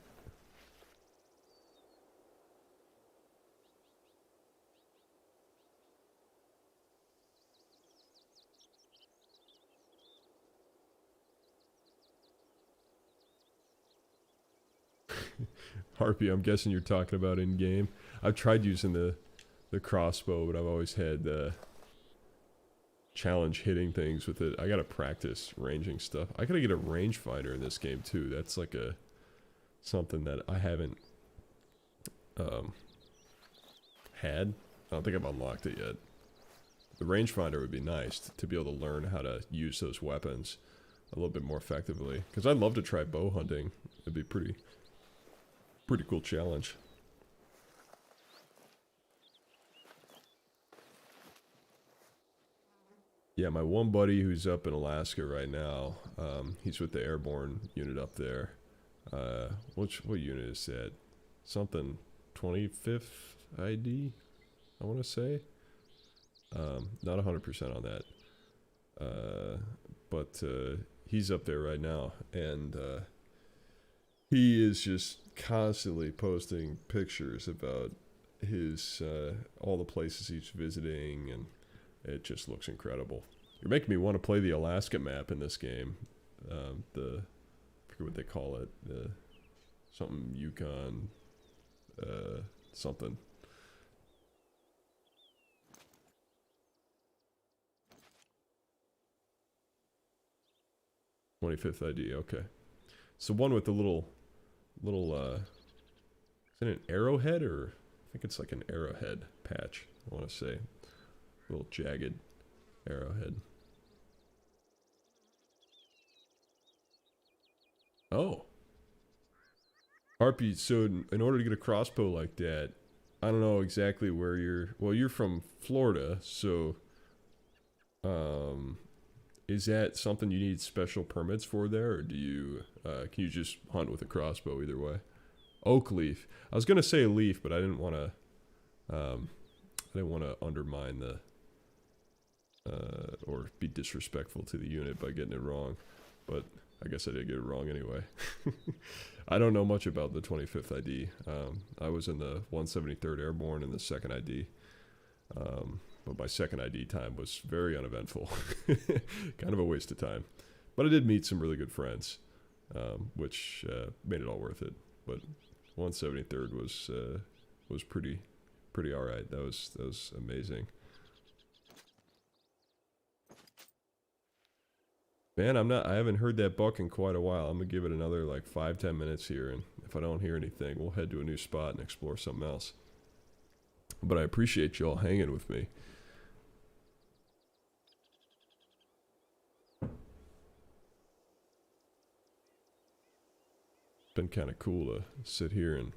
Speaker 1: Harpy, I'm guessing you're talking about in-game. I've tried using the crossbow, but I've always had challenge hitting things with it. I gotta practice ranging stuff. I gotta get a rangefinder in this game too. That's like something that I haven't had. I don't think I've unlocked it yet. The rangefinder would be nice to be able to learn how to use those weapons a little bit more effectively. Because I'd love to try bow hunting. It'd be pretty cool challenge. Yeah, my one buddy who's up in Alaska right now, he's with the airborne unit up there. What unit is that? Something 25th ID, I want to say. Not 100% on that. But he's up there right now, and he is just constantly posting pictures about his all the places he's visiting, and it just looks incredible. You're making me want to play the Alaska map in this game. I forget what they call it. Something Yukon. Something. "25th ID." Okay. So one with the little. Is it an arrowhead, or I think it's like an arrowhead patch? I want to say. A little jagged arrowhead. Oh. Harpy, so in order to get a crossbow like that, I don't know exactly where you're from Florida, so is that something you need special permits for there, or do you can you just hunt with a crossbow either way? Oak leaf. I was gonna say leaf, but I didn't want to undermine the or be disrespectful to the unit by getting it wrong, but I guess I did get it wrong anyway. I don't know much about the 25th ID. I was in the 173rd Airborne in the 2nd ID, but my 2nd ID time was very uneventful. Kind of a waste of time, but I did meet some really good friends, which made it all worth it. But 173rd was pretty all right. That was amazing. Man, I haven't heard that buck in quite a while. I'm gonna give it another like 5-10 minutes here, and if I don't hear anything, we'll head to a new spot and explore something else. But I appreciate you all hanging with me. Been kind of cool to sit here and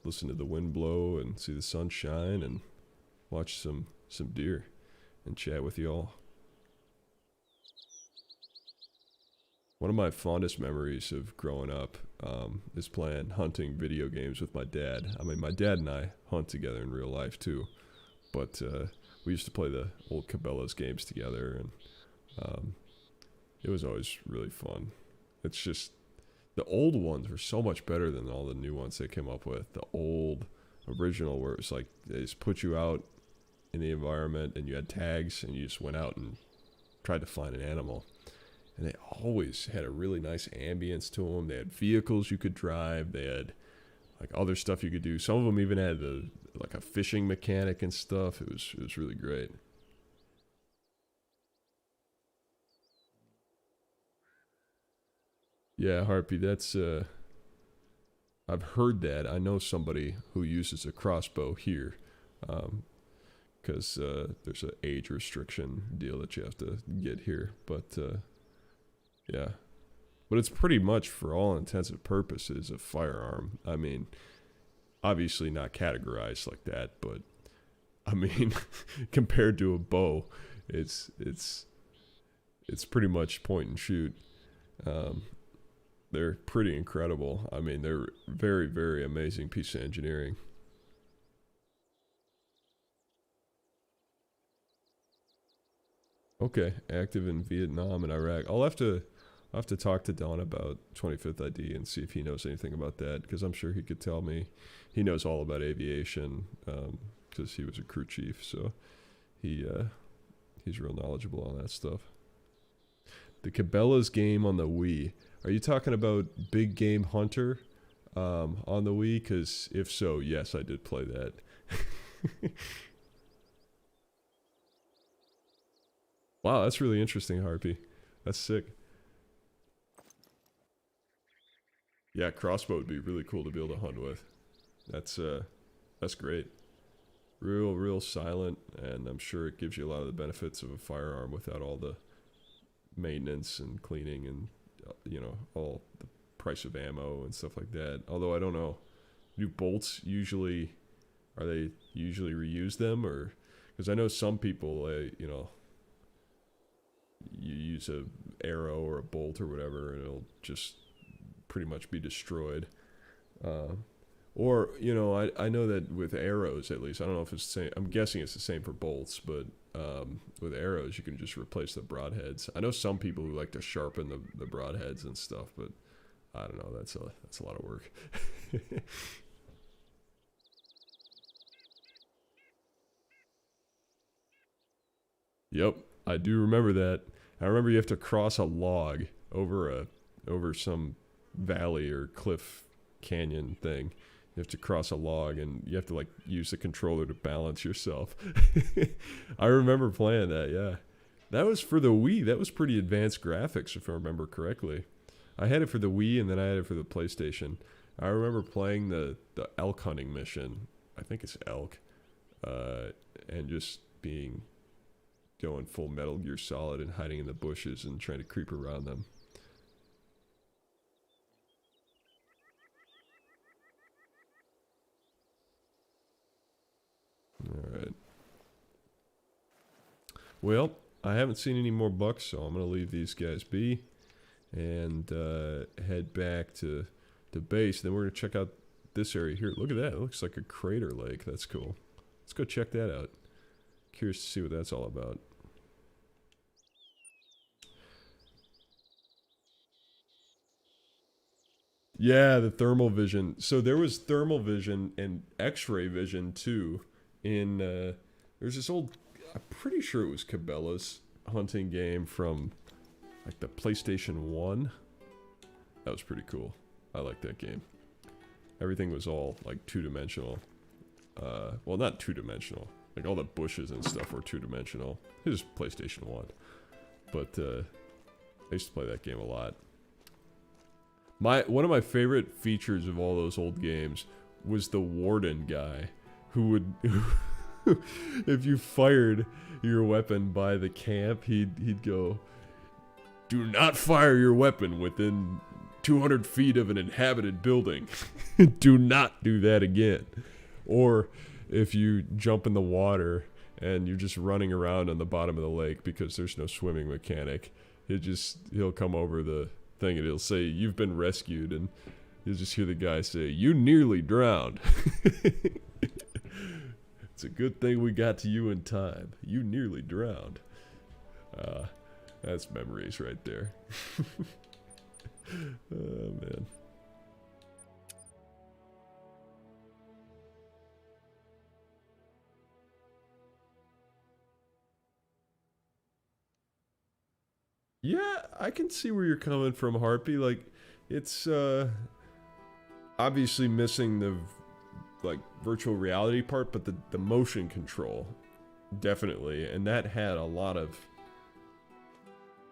Speaker 1: listen to the wind blow and see the sun shine and watch some deer and chat with y'all. One of my fondest memories of growing up is playing hunting video games with my dad. I mean, my dad and I hunt together in real life too, but we used to play the old Cabela's games together, and it was always really fun. It's just, the old ones were so much better than all the new ones they came up with. The old original, where it was like they just put you out in the environment and you had tags and you just went out and tried to find an animal. And they always had a really nice ambience to them. They had vehicles you could drive. They had like other stuff you could do. Some of them even had like a fishing mechanic and stuff. It was really great. Yeah, Harpy, that's I've heard that. I know somebody who uses a crossbow here. Because there's an age restriction deal that you have to get here. But yeah, but it's pretty much for all intents and purposes a firearm. I mean, obviously not categorized like that, but I mean, compared to a bow, it's pretty much point and shoot. They're pretty incredible. I mean, they're very, very amazing piece of engineering. Okay, active in Vietnam and Iraq. I'll have to talk to Don about 25th ID and see if he knows anything about that, because I'm sure he could tell me. He knows all about aviation because he was a crew chief, so he's real knowledgeable on that stuff. The Cabela's game on the Wii. Are you talking about Big Game Hunter on the Wii? Because if so, yes, I did play that. Wow, that's really interesting, Harpy. That's sick. Yeah, crossbow would be really cool to be able to hunt with. That's great. Real silent, and I'm sure it gives you a lot of the benefits of a firearm without all the maintenance and cleaning and all the price of ammo and stuff like that. Although I don't know, do bolts usually reuse them, or because I know some people you use a arrow or a bolt or whatever and it'll just pretty much be destroyed. Or I know that with arrows, at least, I don't know if it's the same. I'm guessing it's the same for bolts, but with arrows you can just replace the broadheads. I know some people who like to sharpen the broadheads and stuff, but I don't know, that's a lot of work. Yep, I do remember that. I remember you have to cross a log over some valley or cliff canyon thing. You have to cross a log, and you have to like use the controller to balance yourself. I remember playing that. Yeah, that was for the Wii. That was pretty advanced graphics, if I remember correctly. I had it for the Wii, and then I had it for the PlayStation. I remember playing the elk hunting mission. I think it's elk, and just going full Metal Gear Solid and hiding in the bushes and trying to creep around them. Alright. Well, I haven't seen any more bucks, so I'm going to leave these guys be and head back to the base. Then we're going to check out this area here. Look at that. It looks like a crater lake. That's cool. Let's go check that out. Curious to see what that's all about. Yeah, the thermal vision. So there was thermal vision and X-ray vision too. There's this old, I'm pretty sure it was Cabela's hunting game from like the PlayStation 1. That was pretty cool. I like that game. Everything was all like two-dimensional. Well, not two-dimensional. Like all the bushes and stuff were two-dimensional. It was PlayStation 1. But I used to play that game a lot. One of my favorite features of all those old games was the warden guy who would, if you fired your weapon by the camp, he'd go, "Do not fire your weapon within 200 feet of an inhabited building. Do not do that again." Or if you jump in the water and you're just running around on the bottom of the lake because there's no swimming mechanic, he'll come over the thing and he'll say, "You've been rescued," and you'll just hear the guy say, "You nearly drowned." It's a good thing we got to you in time. You nearly drowned. That's memories right there. Oh, man. Yeah, I can see where you're coming from, Harpy. Like, it's obviously missing the like virtual reality part, but the motion control definitely, and that had a lot of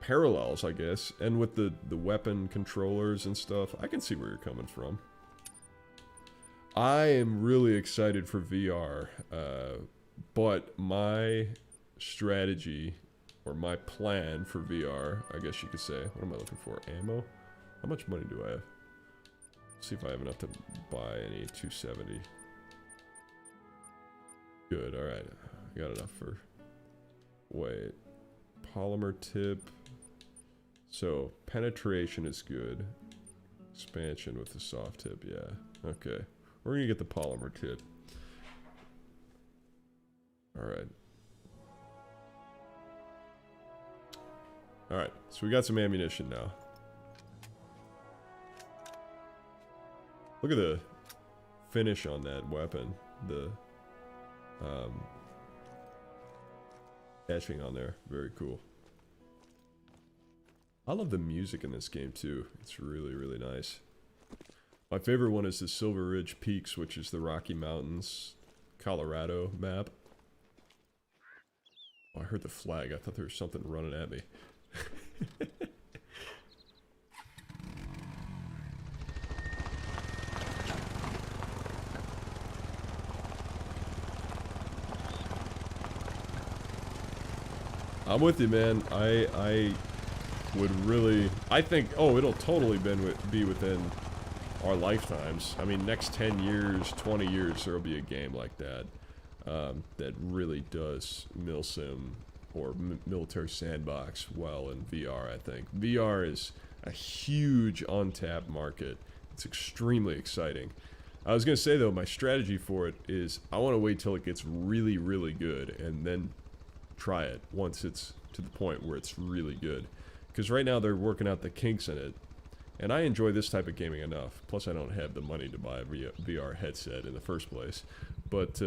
Speaker 1: parallels, I guess. And with the weapon controllers and stuff, I can see where you're coming from. I am really excited for VR, but my strategy, or my plan for VR, I guess you could say, what am I looking for? Ammo? How much money do I have? Let's see if I have enough to buy any 270. Good, alright. I got enough for... Wait. Polymer tip. So, penetration is good. Expansion with the soft tip, yeah. Okay. We're gonna get the polymer tip. Alright. Alright, so we got some ammunition now. Look at the finish on that weapon. The etching on there. Very cool. I love the music in this game too. It's really, really nice. My favorite one is the Silver Ridge Peaks, which is the Rocky Mountains, Colorado map. Oh, I heard the flag. I thought there was something running at me. I'm with you, man. I would really... I think... Oh, it'll totally be within our lifetimes. I mean, next 10 years, 20 years, there'll be a game like that. That really does milsim or military sandbox well in VR, I think. VR is a huge untapped market. It's extremely exciting. I was going to say, though, my strategy for it is I want to wait till it gets really, really good and then try it once it's to the point where it's really good. Because right now they're working out the kinks in it. And I enjoy this type of gaming enough. Plus I don't have the money to buy a VR headset in the first place. But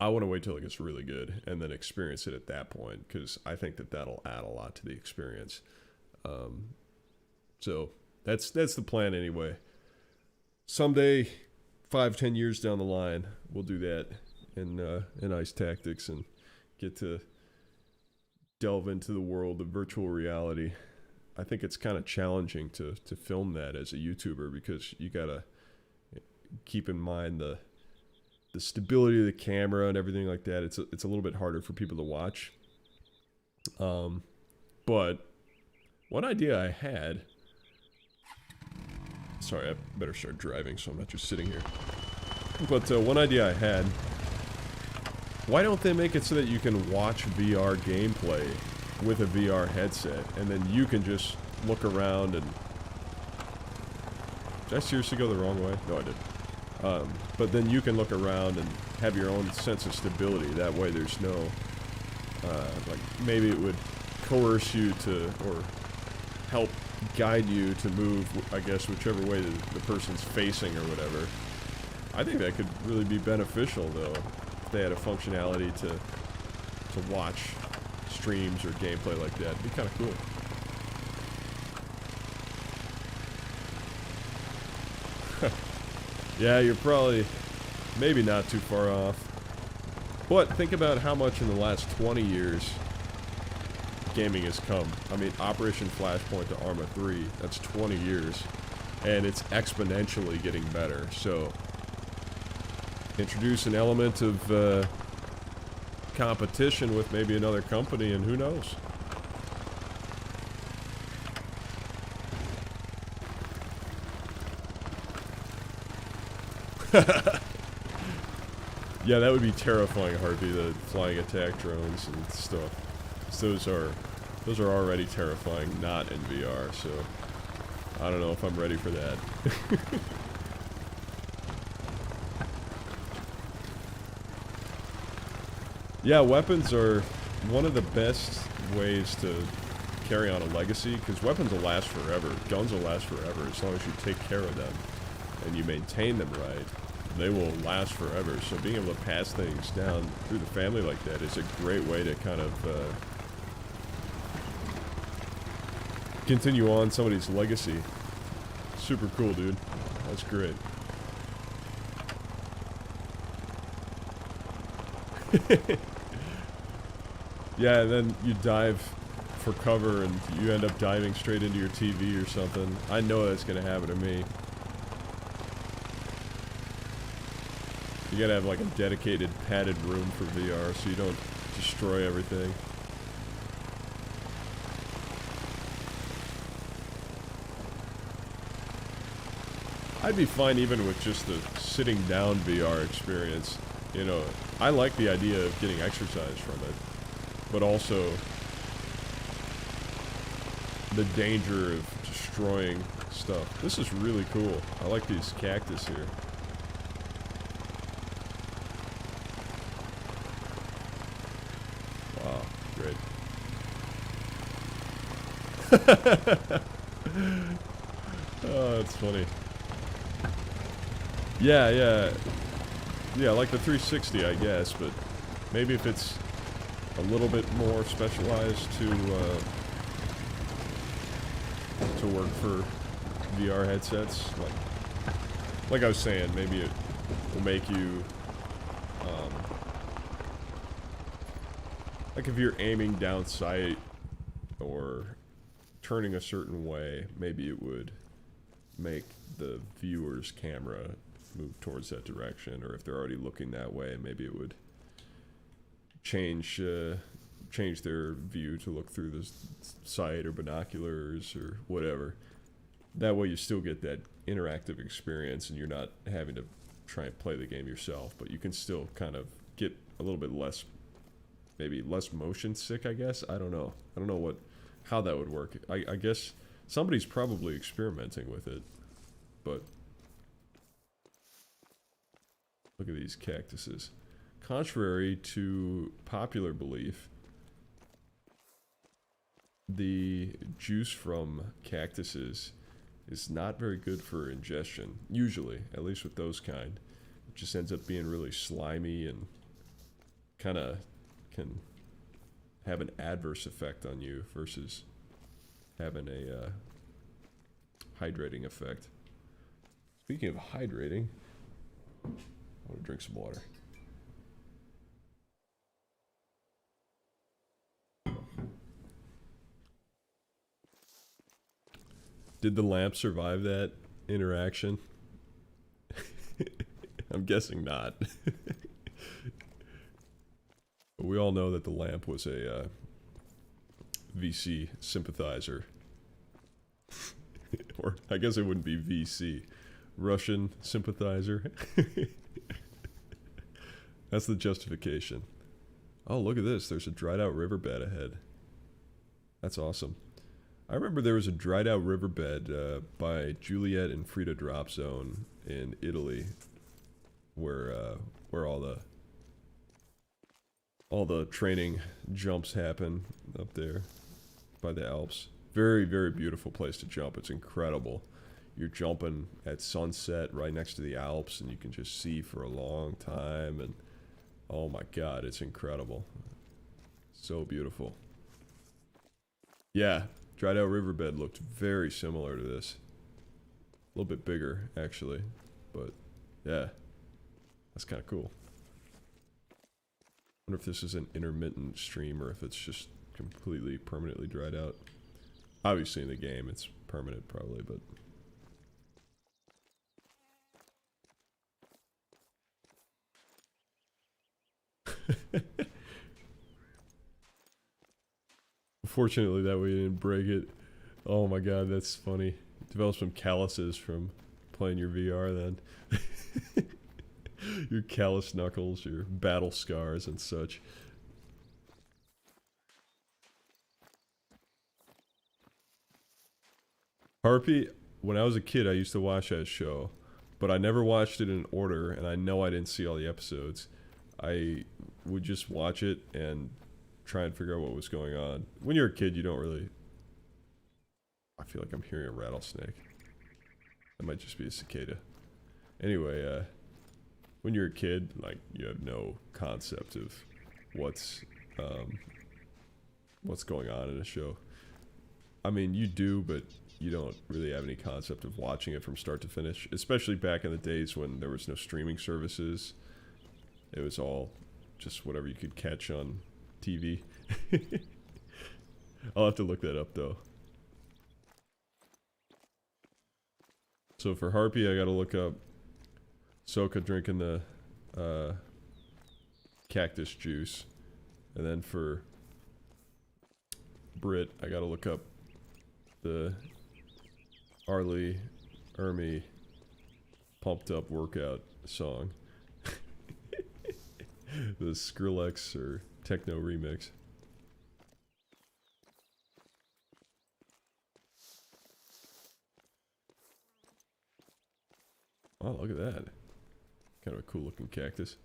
Speaker 1: I want to wait till it gets really good and then experience it at that point. Because I think that that'll add a lot to the experience. So that's the plan anyway. Someday, 5-10 years down the line, we'll do that in Ice Tactics and get to delve into the world of virtual reality. I think it's kind of challenging to film that as a YouTuber because you gotta keep in mind the stability of the camera and everything like that. It's a little bit harder for people to watch. But one idea I had... Sorry, I better start driving so I'm not just sitting here. But one idea I had... Why don't they make it so that you can watch VR gameplay with a VR headset, and then you can just look around and... Did I seriously go the wrong way? No, I didn't. But then you can look around and have your own sense of stability. That way there's no... like, maybe it would coerce you to, or help guide you to move, I guess, whichever way the person's facing or whatever. I think that could really be beneficial, though. They had a functionality to watch streams or gameplay like that. It'd be kind of cool. Yeah, you're probably maybe not too far off. But think about how much in the last 20 years gaming has come. I mean, Operation Flashpoint to Arma 3, that's 20 years. And it's exponentially getting better, so... Introduce an element of competition with maybe another company, and who knows? Yeah, that would be terrifying, Harvey, the flying attack drones and stuff. Those are already terrifying, not in VR, so I don't know if I'm ready for that. Yeah, weapons are one of the best ways to carry on a legacy, because weapons will last forever. Guns will last forever as long as you take care of them and you maintain them right. They will last forever. So being able to pass things down through the family like that is a great way to kind of continue on somebody's legacy. Super cool, dude. That's great. Yeah, and then you dive for cover and you end up diving straight into your TV or something. I know that's gonna happen to me. You gotta have like a dedicated padded room for VR so you don't destroy everything. I'd be fine even with just the sitting down VR experience. You know, I like the idea of getting exercise from it, but also the danger of destroying stuff. This is really cool. I like these cactus here. Wow, great. Oh, that's funny. Yeah, like the 360, I guess, but maybe if it's a little bit more specialized to work for VR headsets, like I was saying, maybe it will make you, like if you're aiming down sight or turning a certain way, maybe it would make the viewer's camera move towards that direction, or if they're already looking that way, maybe it would change their view to look through the sight or binoculars or whatever. That way you still get that interactive experience and you're not having to try and play the game yourself, but you can still kind of get a little bit less, maybe less motion sick, I guess. I don't know how that would work. I guess somebody's probably experimenting with it, but look at these cactuses. Contrary to popular belief, the juice from cactuses is not very good for ingestion, usually, at least with those kind. It just ends up being really slimy and kind of can have an adverse effect on you versus having a hydrating effect. Speaking of hydrating, I want to drink some water. Did the lamp survive that interaction? I'm guessing not. But we all know that the lamp was a VC sympathizer. Or I guess it wouldn't be VC. Russian sympathizer. That's the justification. Oh, look at this. There's a dried out riverbed ahead. That's awesome. I remember there was a dried out riverbed by Juliet and Frida Drop Zone in Italy, where all the training jumps happen up there by the Alps. Very, very beautiful place to jump. It's incredible. You're jumping at sunset right next to the Alps, and you can just see for a long time. And oh my God, it's incredible. So beautiful. Yeah. Dried out riverbed looked very similar to this. A little bit bigger, actually. But, yeah. That's kind of cool. Wonder if this is an intermittent stream or if it's just completely permanently dried out. Obviously in the game it's permanent probably, but... Fortunately, that way you didn't break it. Oh my God, that's funny. Develop some calluses from playing your VR then. Your callous knuckles, your battle scars and such. Harpy, when I was a kid I used to watch that show, but I never watched it in order, and I know I didn't see all the episodes. I would just watch it and try and figure out what was going on. When you're a kid, you don't really... I feel like I'm hearing a rattlesnake. That might just be a cicada. Anyway, when you're a kid, like, you have no concept of what's going on in a show. I mean, you do, but you don't really have any concept of watching it from start to finish, especially back in the days when there was no streaming services. It was all just whatever you could catch on TV. I'll have to look that up though. So for Harpy, I gotta look up Soka drinking the cactus juice. And then for Brit, I gotta look up the Arlie Ermy pumped up workout song. The Skrillex or techno remix. Oh, look at that. Kind of a cool looking cactus.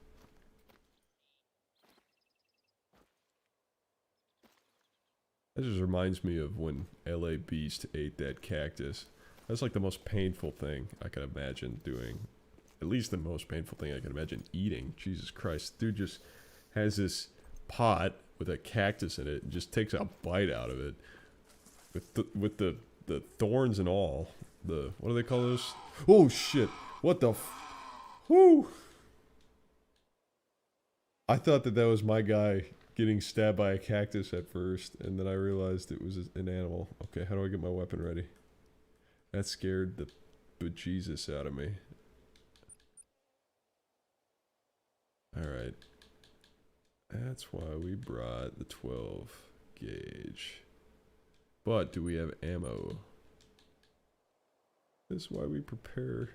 Speaker 1: That just reminds me of when LA Beast ate that cactus. That's like the most painful thing I can imagine doing. At least the most painful thing I can imagine eating. Jesus Christ. Dude just has this pot with a cactus in it and just takes a bite out of it. With the thorns and all. The, what do they call those? Oh shit. What the whoo! I thought that was my guy getting stabbed by a cactus at first, and then I realized it was an animal. Okay, how do I get my weapon ready? That scared the bejesus out of me. Alright. That's why we brought the 12 gauge. But do we have ammo? This is why we prepare.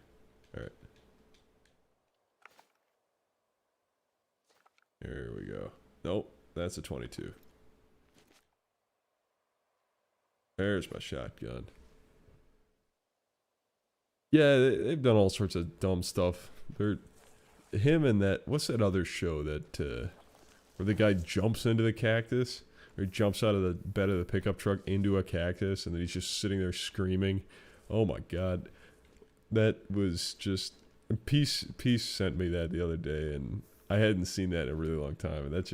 Speaker 1: Alright. There we go. Nope, that's a 22. There's my shotgun. Yeah, they've done all sorts of dumb stuff. Him and that, what's that other show that, where the guy jumps into the cactus? Or he jumps out of the bed of the pickup truck into a cactus, and then he's just sitting there screaming. Oh my god. That was just... Peace sent me that the other day, and I hadn't seen that in a really long time, and that's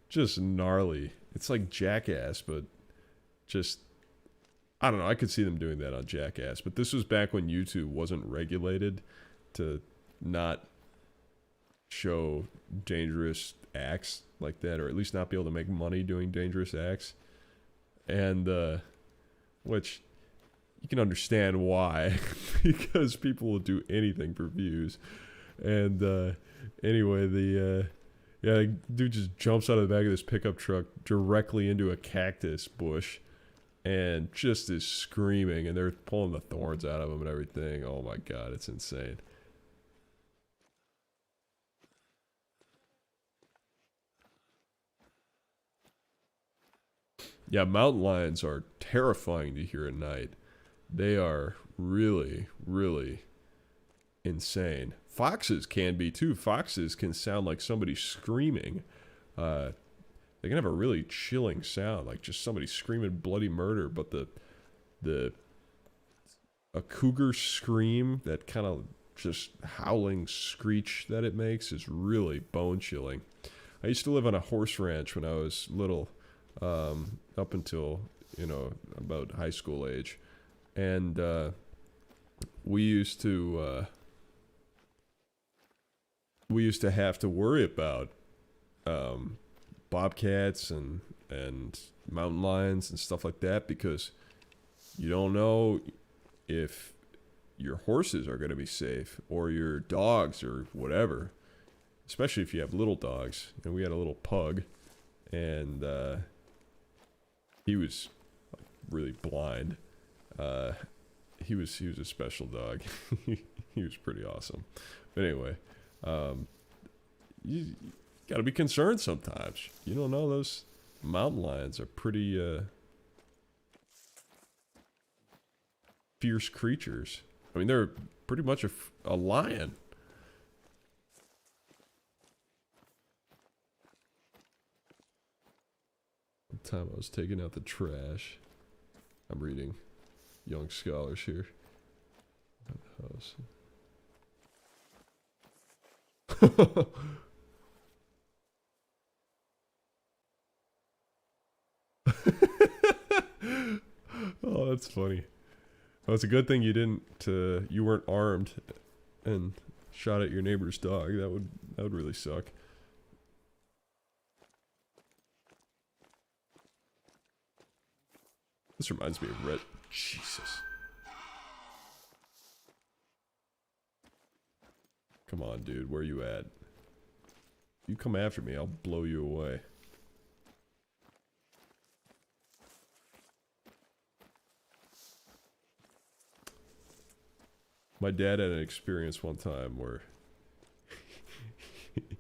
Speaker 1: just gnarly. It's like Jackass, but just... I don't know, I could see them doing that on Jackass, but this was back when YouTube wasn't regulated to not show dangerous acts like that, or at least not be able to make money doing dangerous acts. And, which... you can understand why, because people will do anything for views. And anyway, the dude just jumps out of the back of this pickup truck directly into a cactus bush, and just is screaming, and they're pulling the thorns out of him and everything. Oh my god, it's insane. Yeah, mountain lions are terrifying to hear at night. They are really, really insane. Foxes can be too. Foxes can sound like somebody screaming. They can have a really chilling sound, like just somebody screaming bloody murder. But a cougar scream, that kind of just howling screech that it makes, is really bone chilling. I used to live on a horse ranch when I was little, up until, about high school age. And we used to have to worry about bobcats and mountain lions and stuff like that, because you don't know if your horses are going to be safe, or your dogs, or whatever. Especially if you have little dogs. And we had a little pug, and he was really blind. He was a special dog. He was pretty awesome. But anyway, you gotta be concerned sometimes. You don't know, those mountain lions are pretty fierce creatures. I mean, they're pretty much a lion. One time I was taking out the trash. I'm reading Young Scholars here. House. Oh, that's funny. Well, it's a good thing you weren't armed and shot at your neighbor's dog. That would really suck. This reminds me of Red. Jesus. Come on, dude. Where you at? You come after me, I'll blow you away. My dad had an experience one time where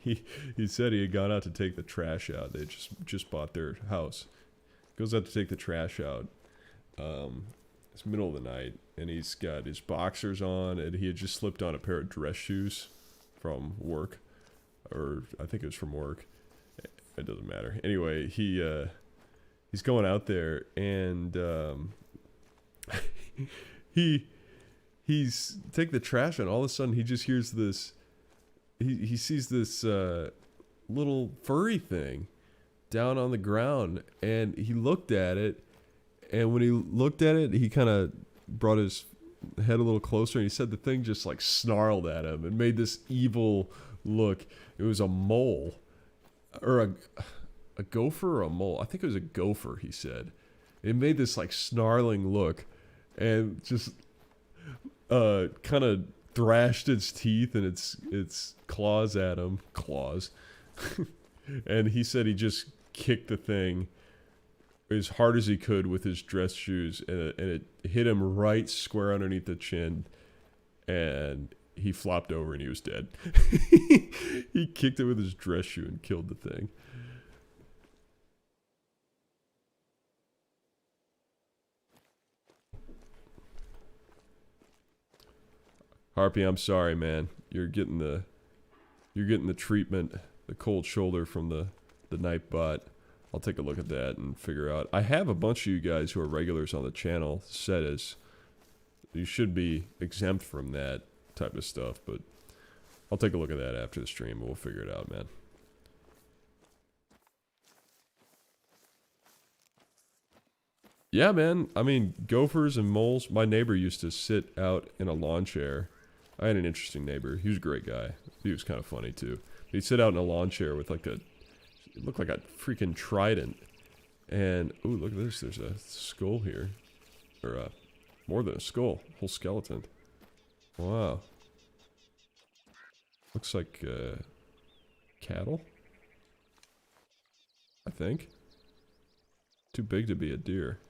Speaker 1: he said he had gone out to take the trash out. They just bought their house. Goes out to take the trash out. It's middle of the night, and he's got his boxers on, and he had just slipped on a pair of dress shoes from work, or I think it was from work. It doesn't matter. Anyway, he's going out there, and he's taking the trash out. All of a sudden, he just hears this. He sees this little furry thing down on the ground, and he looked at it. And when he looked at it, he kind of brought his head a little closer, and he said the thing just like snarled at him and made this evil look. It was a mole, or a gopher or a mole. I think it was a gopher. He said it made this like snarling look, and just kind of thrashed its teeth and its claws at him. Claws. And he said he just kicked the thing as hard as he could with his dress shoes, and it hit him right square underneath the chin, and he flopped over and he was dead. He kicked it with his dress shoe and killed the thing. Harpy, I'm sorry, man. You're getting the treatment, the cold shoulder from the night bot. I'll take a look at that and figure out. I have a bunch of you guys who are regulars on the channel set as you should be exempt from that type of stuff, but I'll take a look at that after the stream and we'll figure it out, man. Yeah, man. I mean, gophers and moles. My neighbor used to sit out in a lawn chair. I had an interesting neighbor. He was a great guy. He was kind of funny too. He'd sit out in a lawn chair with like it looked like a freaking trident. And, ooh, look at this. There's a skull here. Or, more than a skull. Whole skeleton. Wow. Looks like, cattle? I think. Too big to be a deer.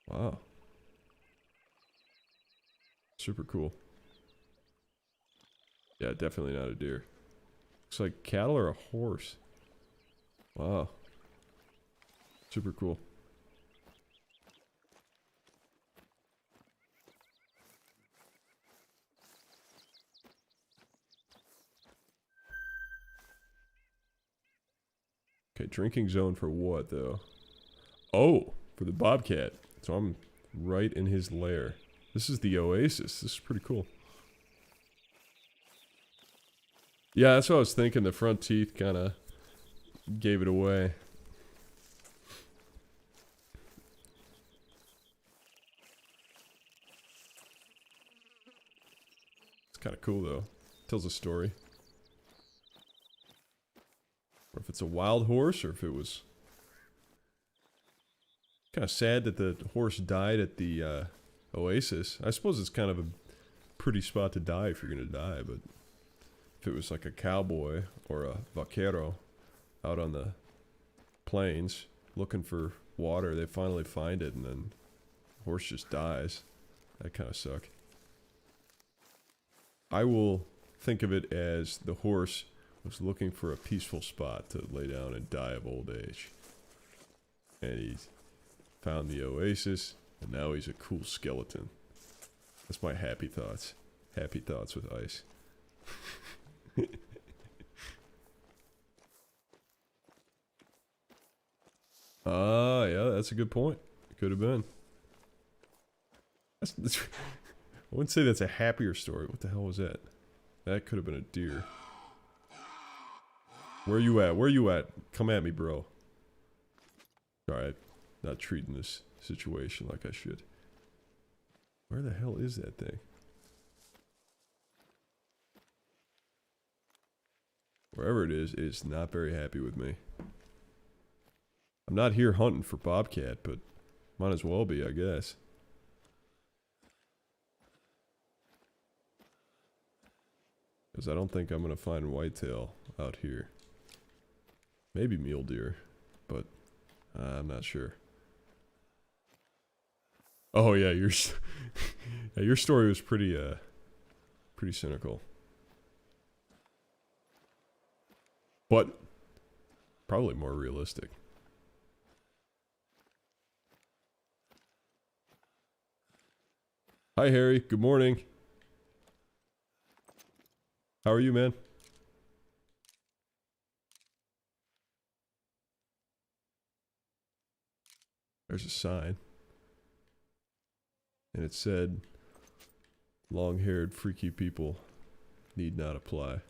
Speaker 1: Wow. Super cool. Yeah, definitely not a deer. Looks like cattle or a horse. Wow. Super cool. Okay, drinking zone for what, though? Oh, for the bobcat. So I'm right in his lair. This is the Oasis. This is pretty cool. Yeah, that's what I was thinking. The front teeth kind of gave it away. It's kind of cool, though. Tells a story. Or if it's a wild horse, or if it was... Kind of sad that the horse died at the Oasis. I suppose it's kind of a pretty spot to die if you're going to die, but... If it was like a cowboy or a vaquero out on the plains looking for water, they finally find it and then the horse just dies. That kind of suck. I will think of it as the horse was looking for a peaceful spot to lay down and die of old age. And he found the Oasis, and now he's a cool skeleton. That's my happy thoughts. Happy thoughts with ice. Yeah, that's a good point. It could have been. That's, I wouldn't say that's a happier story. What the hell was that? That could have been a deer. Where you at? Where you at? Come at me, bro. Alright, not treating this situation like I should. Where the hell is that thing? Wherever it is not very happy with me. I'm not here hunting for bobcat, but Might as well be, I guess. Because I don't think I'm going to find whitetail out here. Maybe mule deer, but I'm not sure. Oh yeah, your yeah, your story was pretty cynical. But probably more realistic. Hi Harry, good morning. How are you, man? There's a sign. And it said, long-haired freaky people need not apply.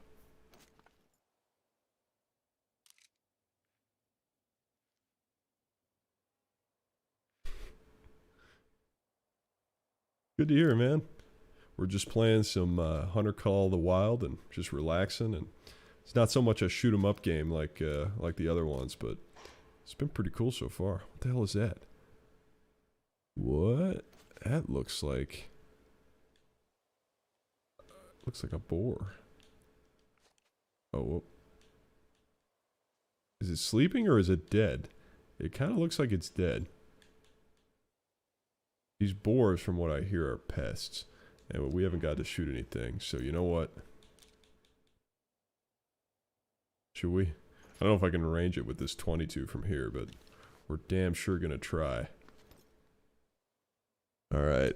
Speaker 1: Good to hear, man. We're just playing some Hunter Call of the Wild and just relaxing. And it's not so much a shoot 'em up game like the other ones, but it's been pretty cool so far. What the hell is that? What? That looks like a boar. Oh, whoop. Is it sleeping or is it dead? It kind of looks like it's dead. These boars, from what I hear, are pests. And we haven't got to shoot anything, so you know what? Should we? I don't know if I can range it with this 22 from here, but we're damn sure gonna try. Alright.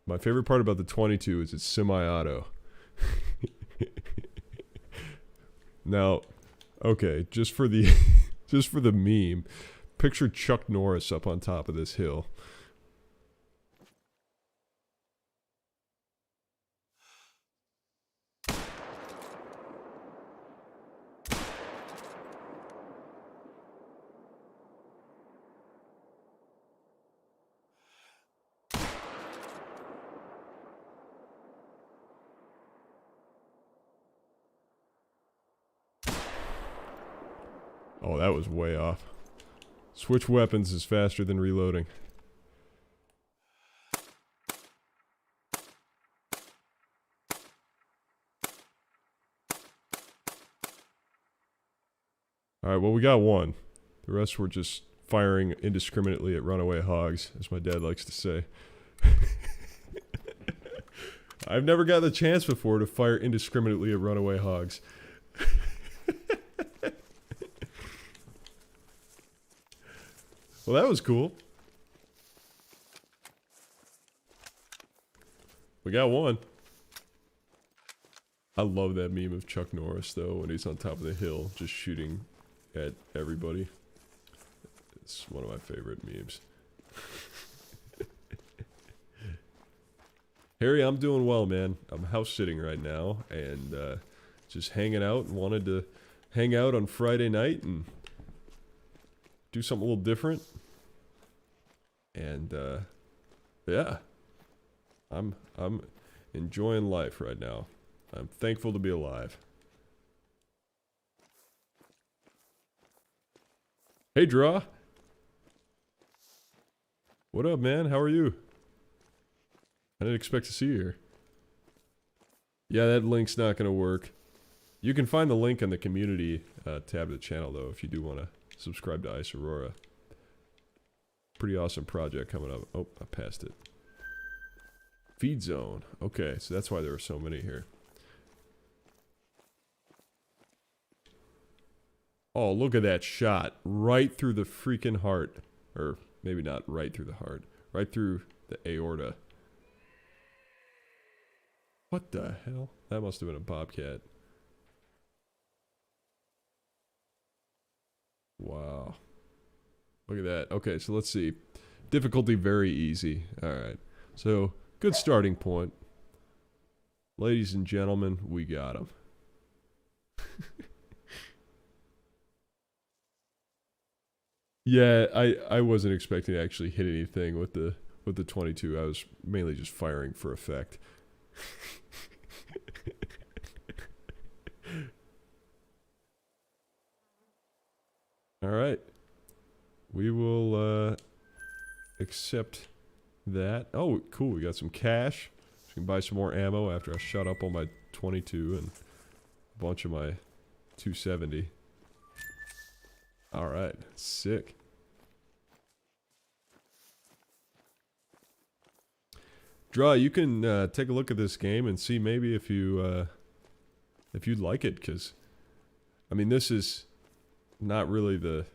Speaker 1: My favorite part about the 22 is it's semi-auto. Now, okay, just for the just for the meme, picture Chuck Norris up on top of this hill. Oh, that was way off. Switch weapons is faster than reloading. Alright, well we got one. The rest were just firing indiscriminately at runaway hogs, as my dad likes to say. I've never got the chance before to fire indiscriminately at runaway hogs. Well, that was cool. We got one. I love that meme of Chuck Norris, though, when he's on top of the hill, just shooting at everybody. It's one of my favorite memes. Harry, I'm doing well, man. I'm house sitting right now, and just hanging out, and wanted to hang out on Friday night and do something a little different. And yeah, I'm enjoying life right now. I'm thankful to be alive. Hey, Draw. What up, man? How are you? I didn't expect to see you here. Yeah, that link's not gonna work. You can find the link on the community tab of the channel, though, if you do want to subscribe to Ice Aurora. Pretty awesome project coming up. Oh, I passed it. Feed zone. Okay, so that's why there are so many here. Oh, look at that shot. Right through the freaking heart. Or maybe not right through the heart. Right through the aorta. What the hell? That must have been a bobcat. Wow. Look at that. Okay, so let's see. Difficulty very easy. Alright. So, good starting point. Ladies and gentlemen, we got him. Yeah, I wasn't expecting to actually hit anything with the 22. I was mainly just firing for effect. Alright. We will accept that. Oh, cool. We got some cash. So we can buy some more ammo after I shot up on my 22 and a bunch of my 270. Alright. Sick. Draw, you can take a look at this game and see maybe if you'd like it, because I mean, this is not really the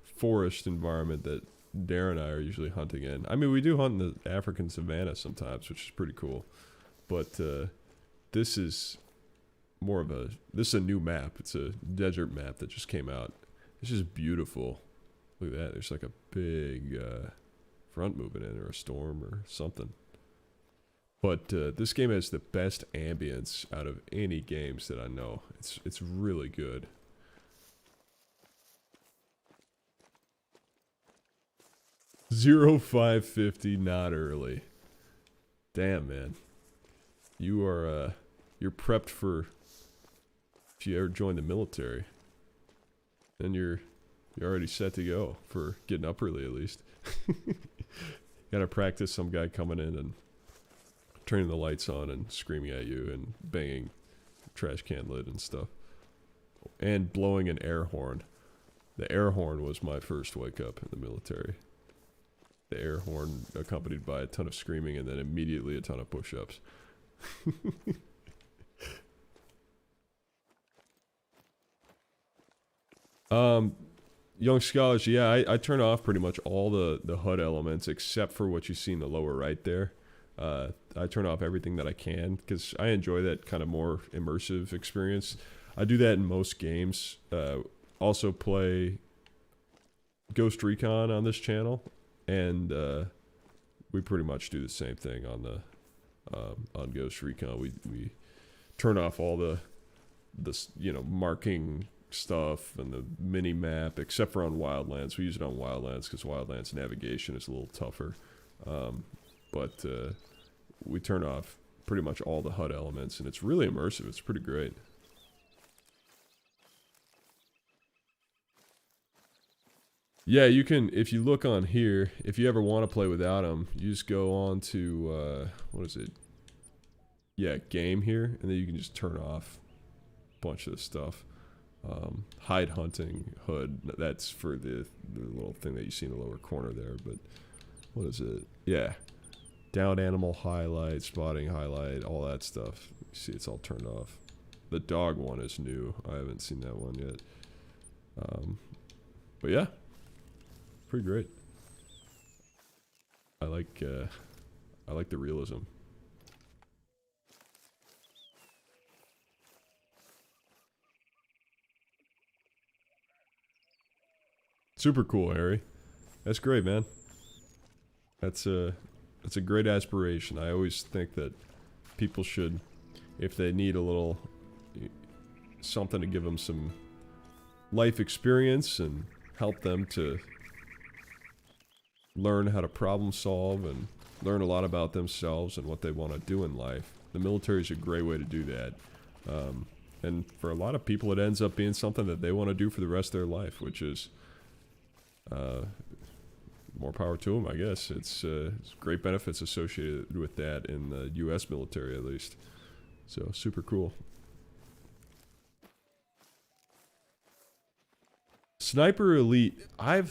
Speaker 1: forest environment that Darren and I are usually hunting in. I mean, we do hunt in the African savanna sometimes, which is pretty cool. But this is more of this is a new map. It's a desert map that just came out. It's just beautiful. Look at that. There's like a big front moving in, or a storm or something. But this game has the best ambience out of any games that I know. It's really good. $0550, not early. Damn, man. You are you're prepped for if you ever join the military. Then you're already set to go for getting up early, at least. Gotta practice some guy coming in and turning the lights on and screaming at you and banging trash can lid and stuff. And blowing an air horn. The air horn was my first wake up in the military. The air horn accompanied by a ton of screaming and then immediately a ton of push-ups. Young Scholars, yeah, I turn off pretty much all the HUD elements except for what you see in the lower right there. I turn off everything that I can because I enjoy that kind of more immersive experience. I do that in most games. Also play Ghost Recon on this channel, and we pretty much do the same thing on the on Ghost Recon. We turn off all the marking stuff and the mini map, except for on Wildlands. We use it on Wildlands because Wildlands navigation is a little tougher. But we turn off pretty much all the HUD elements, and it's really immersive. It's pretty great. Yeah, you can, if you look on here, if you ever want to play without them, you just go on to, what is it? Yeah, game here, and then you can just turn off a bunch of the stuff. Hide hunting, HUD, that's for the little thing that you see in the lower corner there, but what is it? Yeah. Down animal highlight, spotting highlight, all that stuff. You see it's all turned off. The dog one is new. I haven't seen that one yet. But yeah. Pretty great. I like the realism. Super cool, Harry. That's great, man. That's a great aspiration. I always think that people should, if they need a little something to give them some life experience and help them to learn how to problem solve and learn a lot about themselves and what they want to do in life, the military is a great way to do that. And for a lot of people, it ends up being something that they want to do for the rest of their life, which is more power to them, I guess. It's great benefits associated with that in the U.S. military, at least. So, super cool. Sniper Elite. I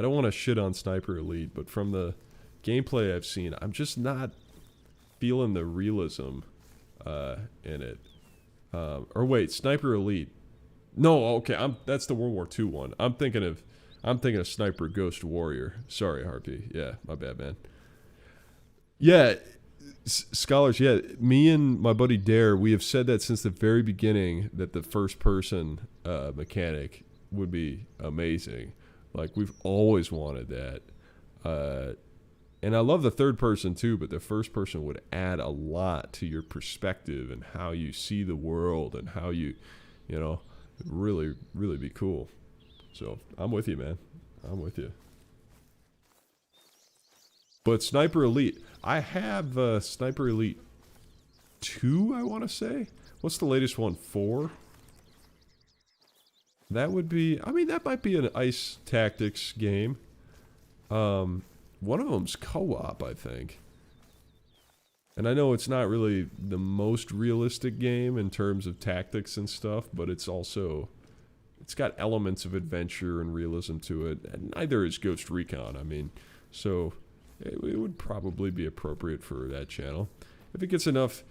Speaker 1: don't want to shit on Sniper Elite, but from the gameplay I've seen, I'm just not feeling the realism in it. Or wait, Sniper Elite. No, okay, that's the World War II one. I'm thinking of Sniper Ghost Warrior. Sorry, Harpy. Yeah, my bad, man. Yeah, Scholars, yeah, me and my buddy Dare, we have said that since the very beginning that the first person mechanic would be amazing. Like, we've always wanted that. And I love the third person too, but the first person would add a lot to your perspective and how you see the world and how you know, really, really be cool. So, I'm with you, man. I'm with you. But Sniper Elite, I have Sniper Elite 2, I want to say. What's the latest one? 4? That would be, I mean, that might be an ice tactics game. One of them's co-op, I think. And I know it's not really the most realistic game in terms of tactics and stuff, but it's also, it's got elements of adventure and realism to it. And neither is Ghost Recon, I mean. So, it would probably be appropriate for that channel. If it gets enough,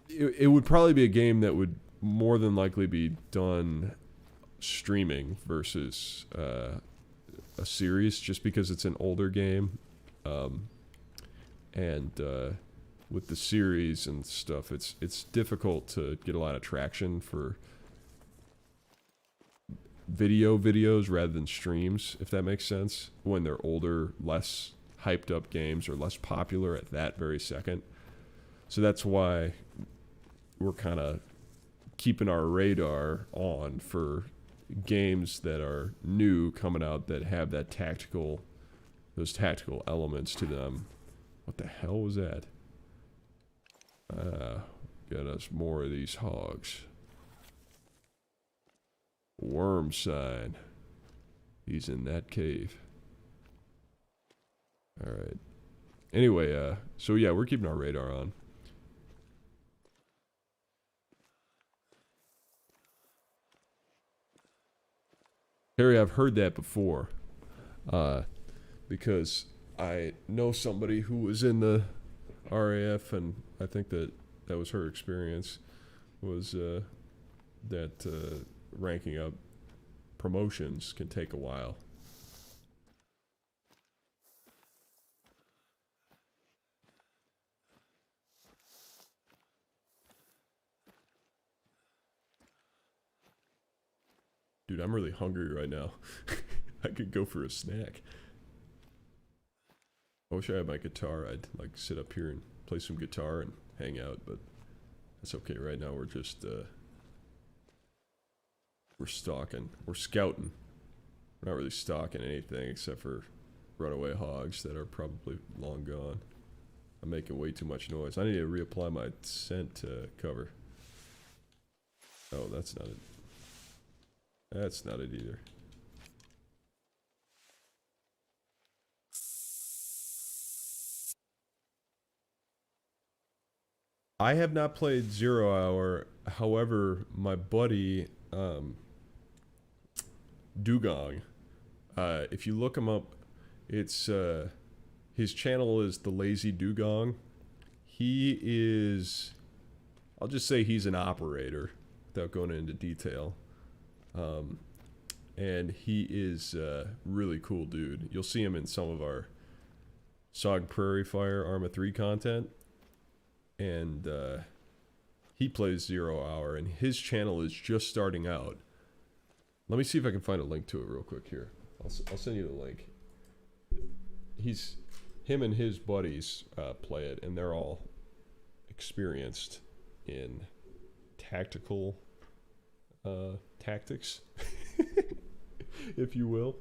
Speaker 1: it would probably be a game that would more than likely be done streaming versus a series, just because it's an older game. And with the series and stuff, it's difficult to get a lot of traction for videos rather than streams, if that makes sense, when they're older, less hyped up games or less popular at that very second. So that's why we're kind of keeping our radar on for games that are new coming out that have that those tactical elements to them. What the hell was that? Get us more of these hogs. Worm sign. He's in that cave. Alright. Anyway, so yeah, we're keeping our radar on. Harry, I've heard that before. Because I know somebody who was in the RAF, and I think that was her experience, was that ranking up promotions can take a while. Dude, I'm really hungry right now. I could go for a snack. I wish I had my guitar. I'd like sit up here and play some guitar and hang out, but that's okay. Right now we're just we're stalking. We're scouting. We're not really stalking anything except for runaway hogs that are probably long gone. I'm making way too much noise. I need to reapply my scent cover. Oh, that's not it. That's not it either. I have not played 0 Hour. However, my buddy Dugong, if you look him up, it's his channel is The Lazy Dugong. He is, I'll just say he's an operator without going into detail. And he is a really cool dude. You'll see him in some of our Sog Prairie Fire Arma 3 content. And he plays 0 Hour, and his channel is just starting out. Let me see if I can find a link to it real quick here. I'll send you the link. Him and his buddies play it, and they're all experienced in tactical tactics, if you will.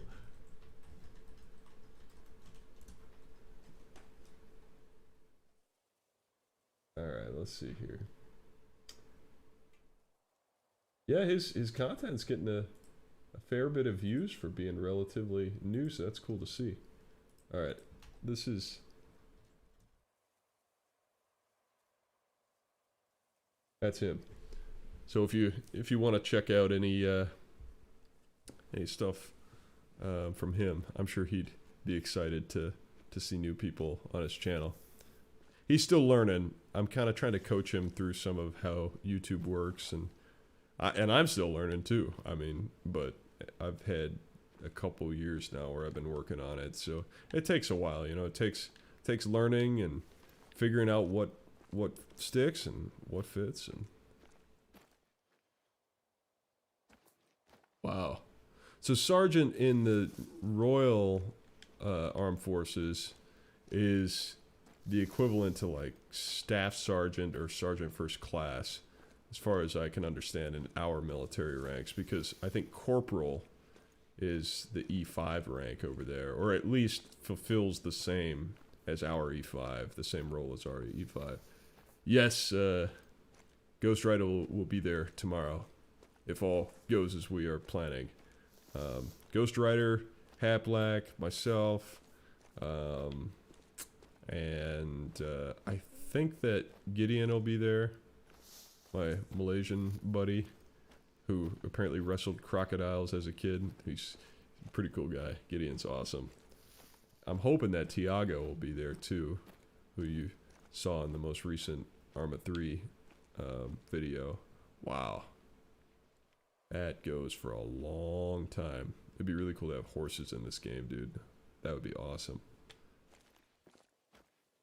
Speaker 1: Alright, let's see here. Yeah, his content's getting a fair bit of views for being relatively new, so that's cool to see. Alright, that's him. So if you want to check out any stuff from him, I'm sure he'd be excited to see new people on his channel. He's still learning. I'm kind of trying to coach him through some of how YouTube works, and I'm still learning too. I mean, but I've had a couple years now where I've been working on it, so it takes a while. You know, it takes learning and figuring out what sticks and what fits. And wow, so sergeant in the Royal Armed Forces is the equivalent to like staff sergeant or sergeant first class, as far as I can understand in our military ranks, because I think corporal is the E5 rank over there, or at least fulfills the same as our E5, the same role as our E5. Yes, Ghost Rider will be there tomorrow if all goes as we are planning. Ghost Rider, Haplack, myself, and I think that Gideon will be there, my Malaysian buddy, who apparently wrestled crocodiles as a kid. He's a pretty cool guy. Gideon's awesome. I'm hoping that Tiago will be there too, who you saw in the most recent Arma 3 video. Wow. That goes for a long time. It'd be really cool to have horses in this game, dude. That would be awesome.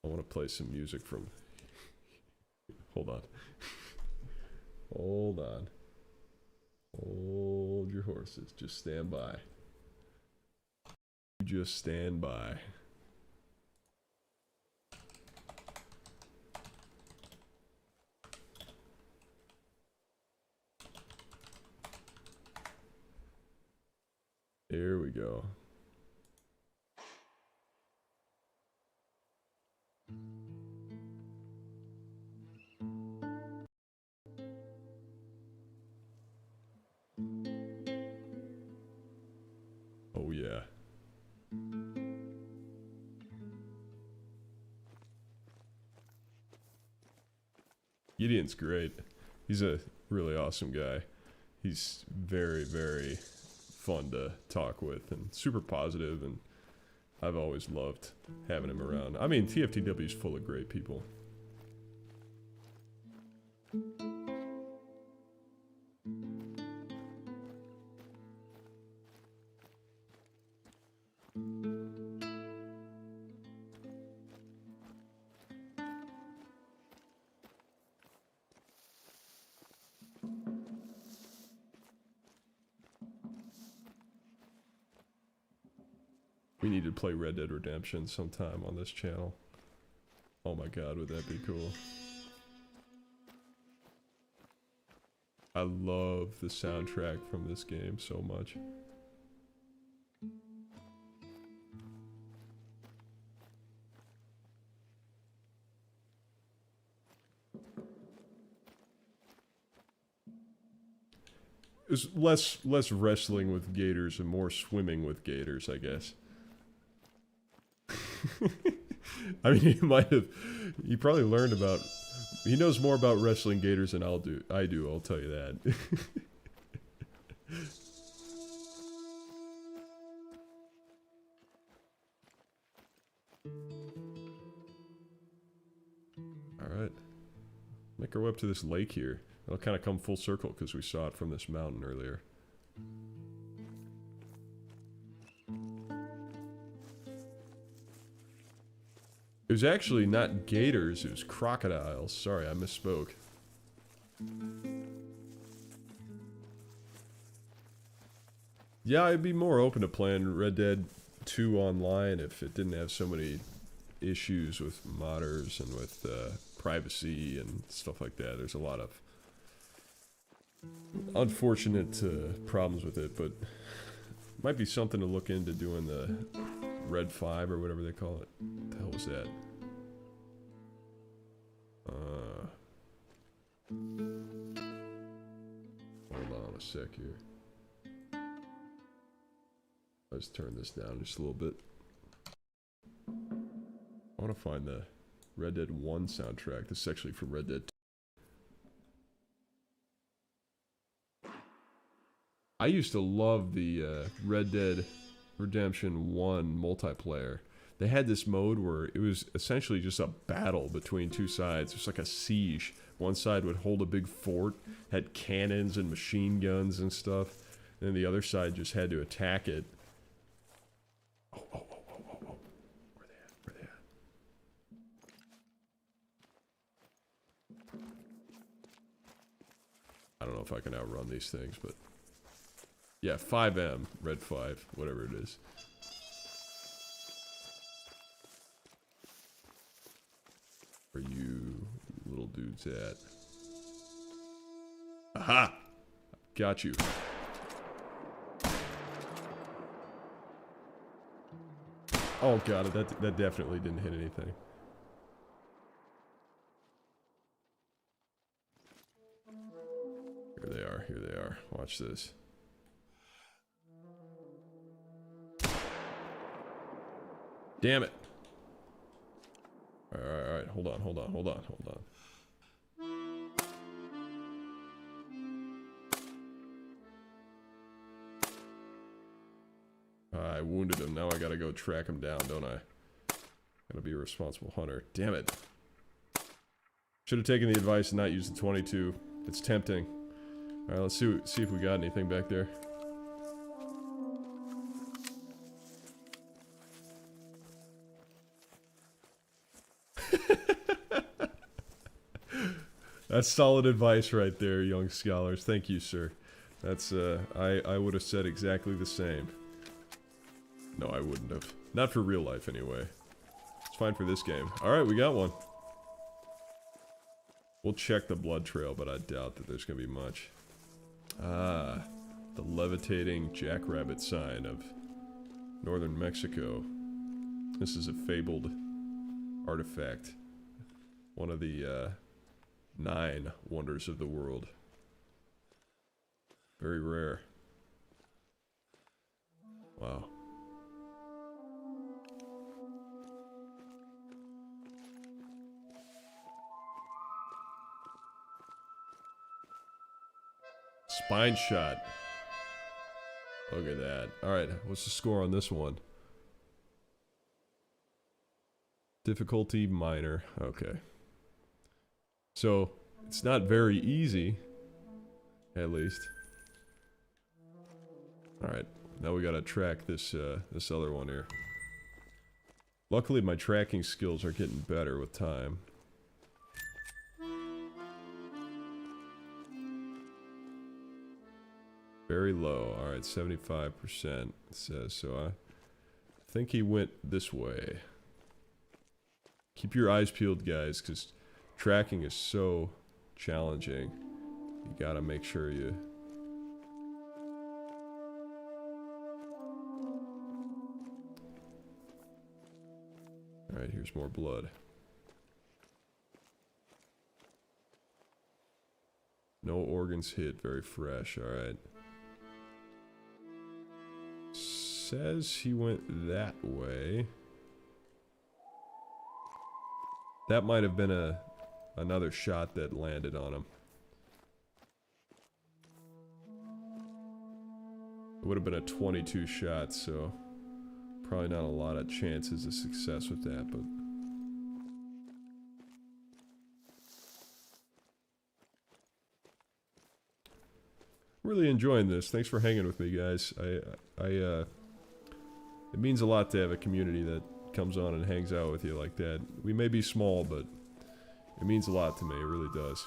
Speaker 1: I want to play some music from... Hold on. Hold on. Hold your horses. Just stand by. Just stand by. There we go. Oh yeah. Gideon's great. He's a really awesome guy. He's very, very fun to talk with and super positive, and I've always loved having him around. I mean, TFTW is full of great people. We need to play Red Dead Redemption sometime on this channel. Oh my god, would that be cool? I love the soundtrack from this game so much. It was less wrestling with gators and more swimming with gators, I guess. I mean, he probably learned about, he knows more about wrestling gators than I do, I'll tell you that. Alright. Make our way up to this lake here. It'll kind of come full circle because we saw it from this mountain earlier. It was actually not gators, it was crocodiles. Sorry, I misspoke. Yeah, I'd be more open to playing Red Dead 2 online if it didn't have so many issues with modders and with privacy and stuff like that. There's a lot of unfortunate problems with it, but might be something to look into doing the Red 5 or whatever they call it. What the hell was that? Hold on a sec here. Let's turn this down just a little bit. I want to find the Red Dead 1 soundtrack. This is actually from Red Dead 2. I used to love the Red Dead Redemption 1 multiplayer. They had this mode where it was essentially just a battle between two sides. It was like a siege. One side would hold a big fort, had cannons and machine guns and stuff, and then the other side just had to attack it. Oh. Where they at? Where they at? I don't know if I can outrun these things, but... Yeah, 5M, Red 5, whatever it is. Where you little dudes at? Aha! Got you. Oh god, that definitely didn't hit anything. Here they are, here they are. Watch this. Damn it. Alright, hold on. I wounded him, now I gotta go track him down, don't I? Gotta be a responsible hunter. Damn it. Should have taken the advice and not used the 22. It's tempting. Alright, let's see if we got anything back there. That's solid advice right there, young scholars. Thank you, sir. That's, I would have said exactly the same. No, I wouldn't have. Not for real life, anyway. It's fine for this game. Alright, we got one. We'll check the blood trail, but I doubt that there's gonna be much. Ah, the levitating jackrabbit sign of northern Mexico. This is a fabled artifact. One of the, 9 wonders of the world. Very rare. Wow. Spine shot. Look at that. Alright, what's the score on this one? Difficulty minor. Okay. So, it's not very easy. At least. Alright, now we gotta track this, this other one here. Luckily, my tracking skills are getting better with time. Very low. Alright, 75% it says. So I think he went this way. Keep your eyes peeled, guys, because tracking is so challenging. You gotta make sure you... Alright, here's more blood. No organs hit, very fresh, alright. Says he went that way. That might have been another shot that landed on him. It would have been a 22 shot, so probably not a lot of chances of success with that, but really enjoying this. Thanks for hanging with me, guys. It means a lot to have a community that comes on and hangs out with you like that. We may be small, but it means a lot to me. It really does.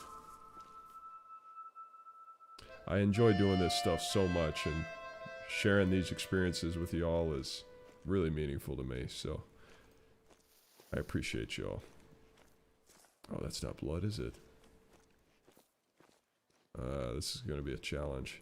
Speaker 1: I enjoy doing this stuff so much, and sharing these experiences with you all is really meaningful to me, so I appreciate you all. Oh, that's not blood, is it? This is going to be a challenge.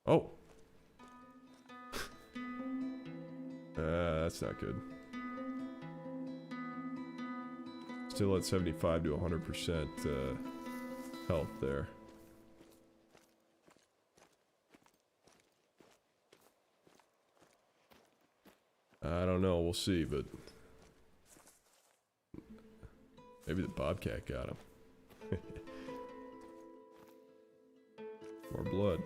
Speaker 1: Oh! That's not good. Still at 75 to 100% health there. I don't know, we'll see, but maybe the bobcat got him. More blood.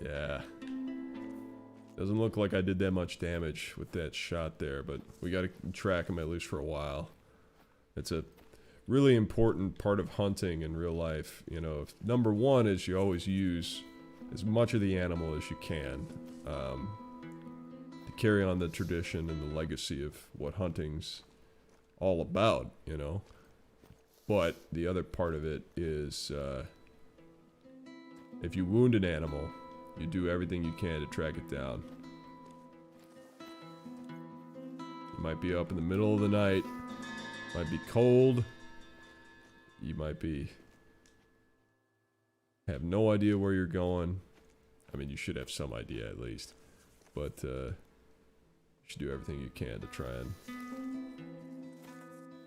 Speaker 1: Yeah. Doesn't look like I did that much damage with that shot there, but we gotta track him at least for a while. It's a really important part of hunting in real life. You know, number one is you always use as much of the animal as you can to carry on the tradition and the legacy of what hunting's all about, you know. But the other part of it is if you wound an animal, you do everything you can to track it down. might be up in the middle of the night. Might be cold. You might be... have no idea where you're going. I mean, you should have some idea at least. But, you should do everything you can to try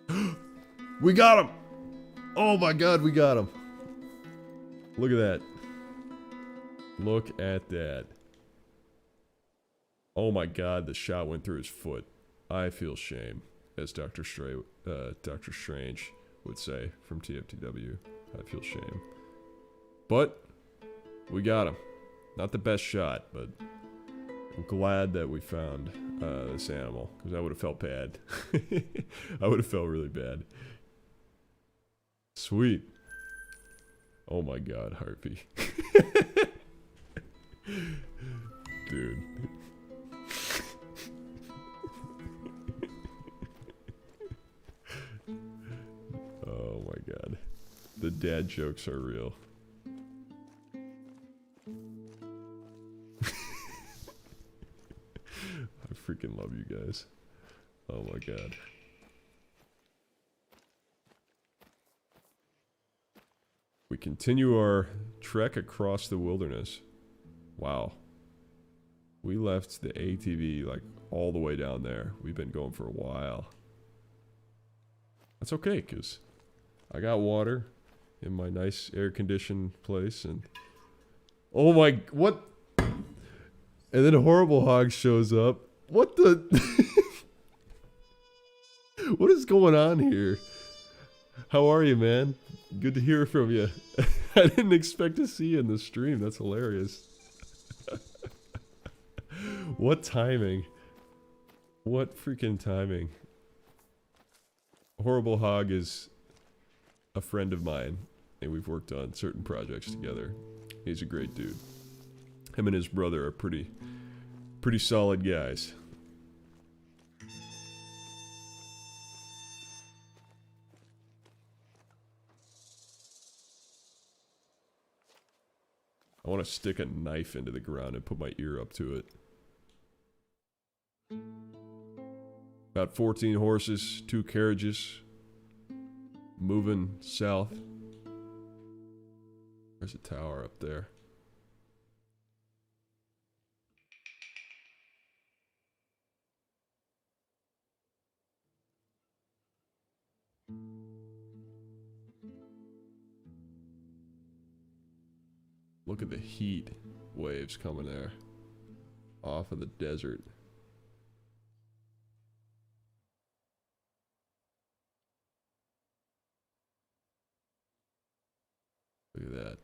Speaker 1: and... We got him! Oh my god, we got him! Look at that. Look at that. Oh my god, the shot went through his foot. I feel shame, as Dr. Strange would say from TFTW. I feel shame. But, we got him. Not the best shot, but I'm glad that we found this animal, because I would have felt bad. I would have felt really bad. Sweet. Oh my god, Harpy. Dude. Oh my god. The dad jokes are real. I freaking love you guys. Oh my god. We continue our trek across the wilderness. Wow. We left the ATV like all the way down there. We've been going for a while. That's okay, because I got water in my nice air-conditioned place, and... Oh my... What? And then a Horrible Hog shows up. What the... What is going on here? How are you, man? Good to hear from you. I didn't expect to see you in the stream. That's hilarious. What timing? What freaking timing? Horrible Hog is a friend of mine, and we've worked on certain projects together. He's a great dude. Him and his brother are pretty solid guys. I want to stick a knife into the ground and put my ear up to it. About 14 horses, 2 carriages, moving south. There's a tower up there. Look at the heat waves coming there off of the desert. Look at that.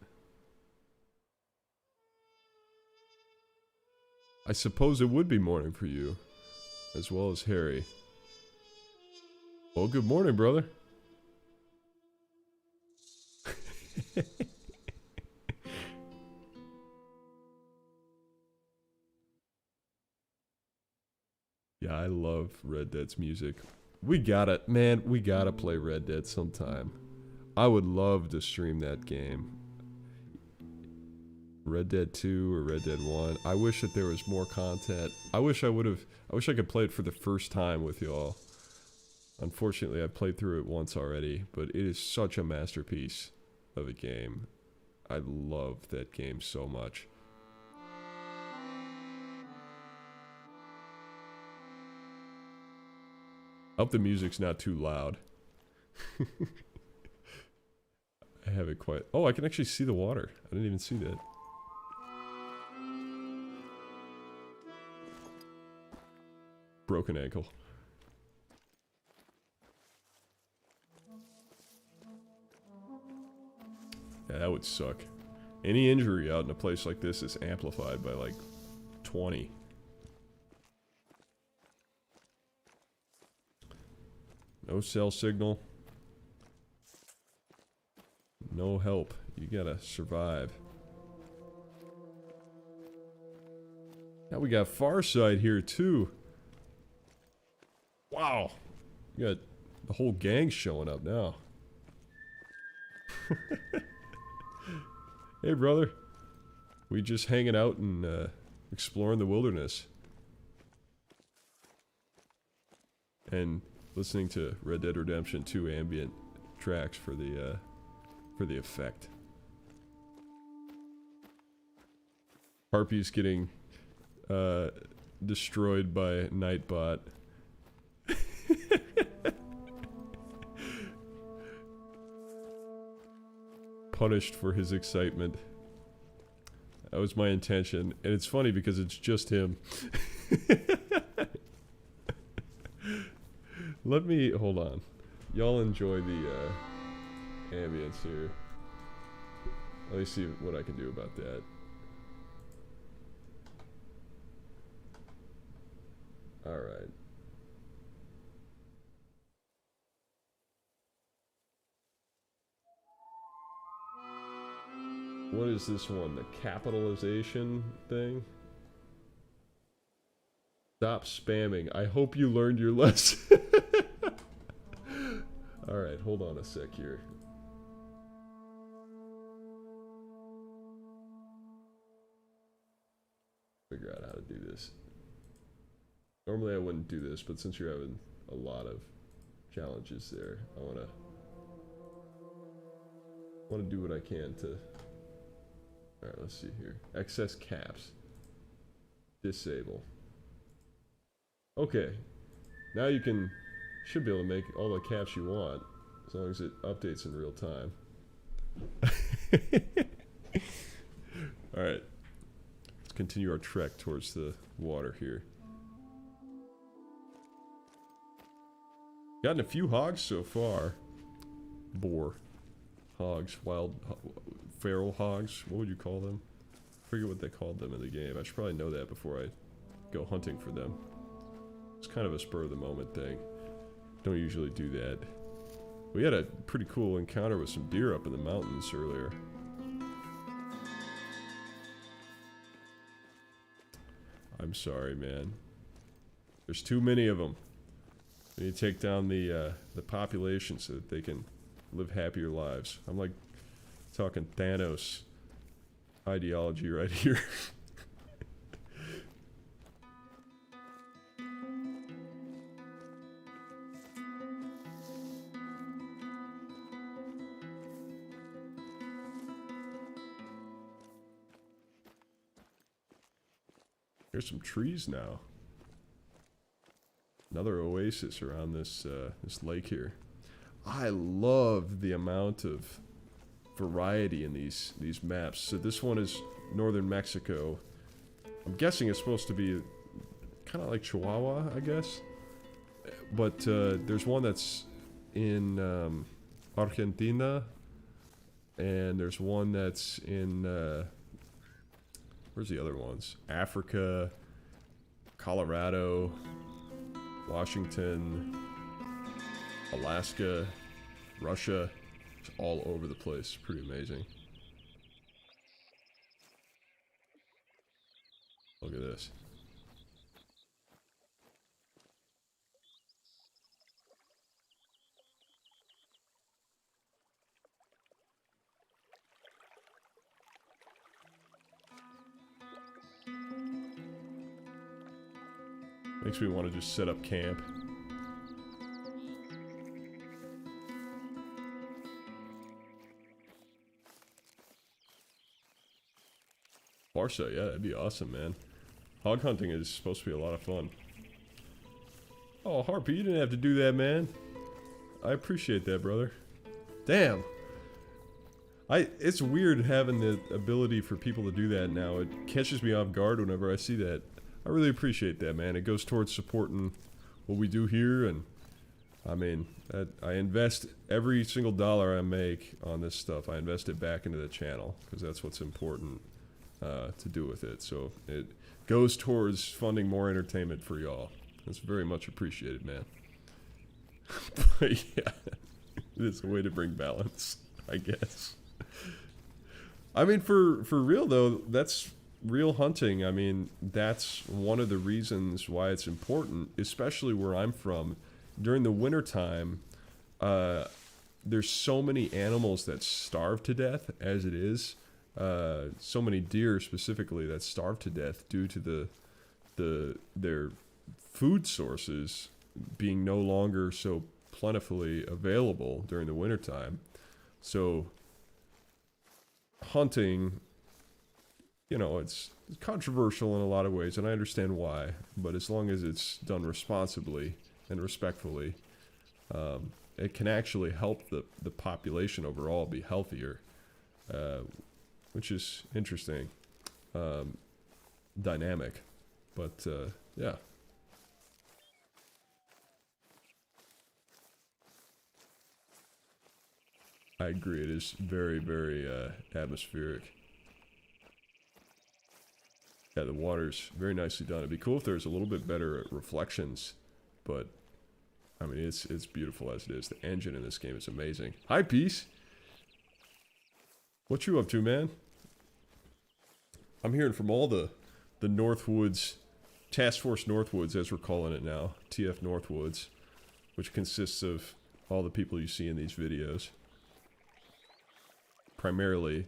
Speaker 1: I suppose it would be morning for you, as well as Harry. Well, good morning, brother. Yeah, I love Red Dead's music. We gotta play Red Dead sometime. I would love to stream that game. Red Dead 2 or Red Dead 1. I wish that there was more content. I wish I could play it for the first time with y'all. Unfortunately, I played through it once already, but it is such a masterpiece of a game. I love that game so much. I hope the music's not too loud. I haven't quite... Oh, I can actually see the water. I didn't even see that. Broken ankle. Yeah, that would suck. Any injury out in a place like this is amplified by like 20. No cell signal. No help. You gotta survive. Now we got Farsight here too. Wow. We got the whole gang showing up now. Hey brother. We just hanging out and exploring the wilderness. and listening to Red Dead Redemption 2 ambient tracks for the effect. Harpy's getting destroyed by Nightbot. Punished for his excitement. That was my intention, and it's funny because it's just him. Let me hold on. Y'all enjoy the ambience here. Let me see what I can do about that. All right. What is this one? The capitalization thing? Stop spamming. I hope you learned your lesson. Alright, hold on a sec here. Figure out how to do this. Normally I wouldn't do this, but since you're having a lot of challenges there, I wanna do what I can to... Alright, let's see here. Excess caps. Disable. Okay. Now you should be able to make all the caps you want, as long as it updates in real time. Alright. Let's continue our trek towards the water here. Gotten a few hogs so far. Boar. Hogs. Wild... feral hogs. What would you call them? I forget what they called them in the game. I should probably know that before I go hunting for them. It's kind of a spur of the moment thing. Don't usually do that. We had a pretty cool encounter with some deer up in the mountains earlier. I'm sorry, man. There's too many of them. We need to take down the population so that they can live happier lives. I'm like talking Thanos ideology right here. There's some trees now. Another oasis around this this lake here. I love the amount of variety in these maps. So this one is northern Mexico. I'm guessing it's supposed to be kind of like Chihuahua, I guess. But there's one that's in Argentina, and there's one that's in where's the other ones? Africa, Colorado, Washington, Alaska, Russia. It's all over the place. Pretty amazing. Look at this. Makes me want to just set up camp. Barca, yeah, that'd be awesome, man. Hog hunting is supposed to be a lot of fun. Oh, Harpy, you didn't have to do that, man. I appreciate that, brother. Damn. It's weird having the ability for people to do that now. It catches me off guard whenever I see that. I really appreciate that, man. It goes towards supporting what we do here, and I mean, I invest every single dollar I make on this stuff. I invest it back into the channel because that's what's important to do with it. So it goes towards funding more entertainment for y'all. That's very much appreciated, man. But yeah, it's a way to bring balance, I guess. I mean, for real though, that's real hunting. I mean, that's one of the reasons why it's important, especially where I'm from. During the wintertime, there's so many animals that starve to death as it is. So many deer specifically that starve to death due to their food sources being no longer so plentifully available during the wintertime. So hunting, you know, it's controversial in a lot of ways, and I understand why, but as long as it's done responsibly and respectfully, it can actually help the population overall be healthier, which is interesting, dynamic, but yeah. I agree, it is very, very atmospheric. Yeah, the water's very nicely done. It'd be cool if there was a little bit better reflections, but I mean, it's beautiful as it is. The engine in this game is amazing. Hi, Peace. What you up to, man? I'm hearing from all the Northwoods, Task Force Northwoods, as we're calling it now, TF Northwoods, which consists of all the people you see in these videos. Primarily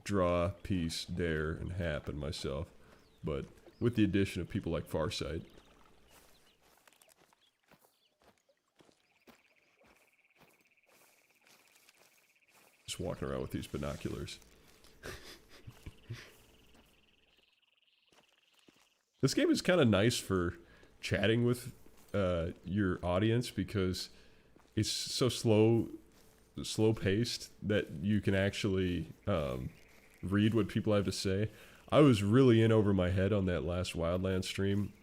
Speaker 1: Draw, Peace, Dare, and Hap, and myself, but with the addition of people like Farsight. Just walking around with these binoculars. This game is kind of nice for chatting with your audience because it's so slow paced that you can actually read what people have to say. I was really in over my head on that last Wildlands stream,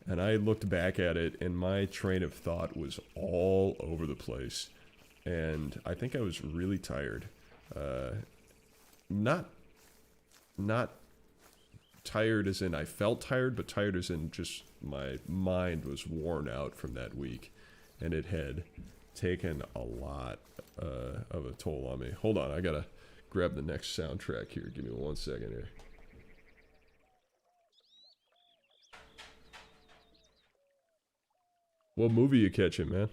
Speaker 1: and I looked back at it and my train of thought was all over the place, and I think I was really tired. Not tired as in I felt tired, but tired as in just my mind was worn out from that week, and it had taken a lot of a toll on me. Hold on, I gotta grab the next soundtrack here. Give me 1 second here. What movie you catching, man?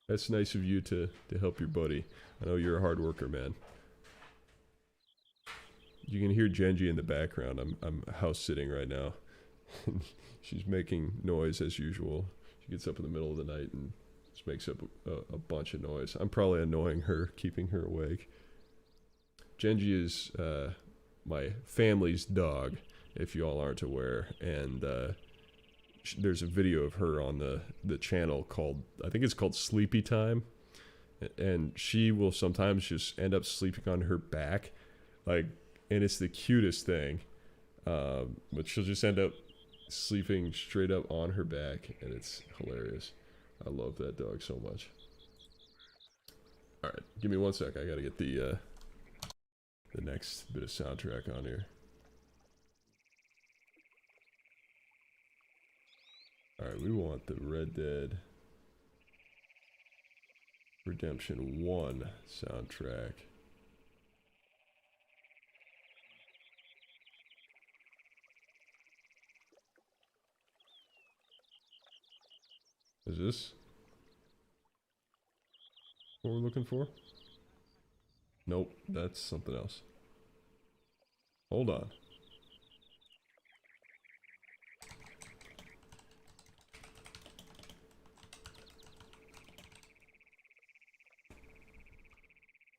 Speaker 1: That's nice of you to help your buddy. I know you're a hard worker, man. You can hear Genji in the background. I'm house sitting right now. She's making noise as usual. She gets up in the middle of the night and just makes up a bunch of noise. I'm probably annoying her, keeping her awake. Genji is my family's dog, if you all aren't aware, and there's a video of her on the channel called, I think it's called Sleepy Time, and she will sometimes just end up sleeping on her back, like, and it's the cutest thing, but she'll just end up sleeping straight up on her back, and it's hilarious. I love that dog so much. Alright, give me 1 sec, I gotta get the next bit of soundtrack on here. Alright, we want the Red Dead Redemption 1 soundtrack. Is this what we're looking for? Nope, that's something else. Hold on.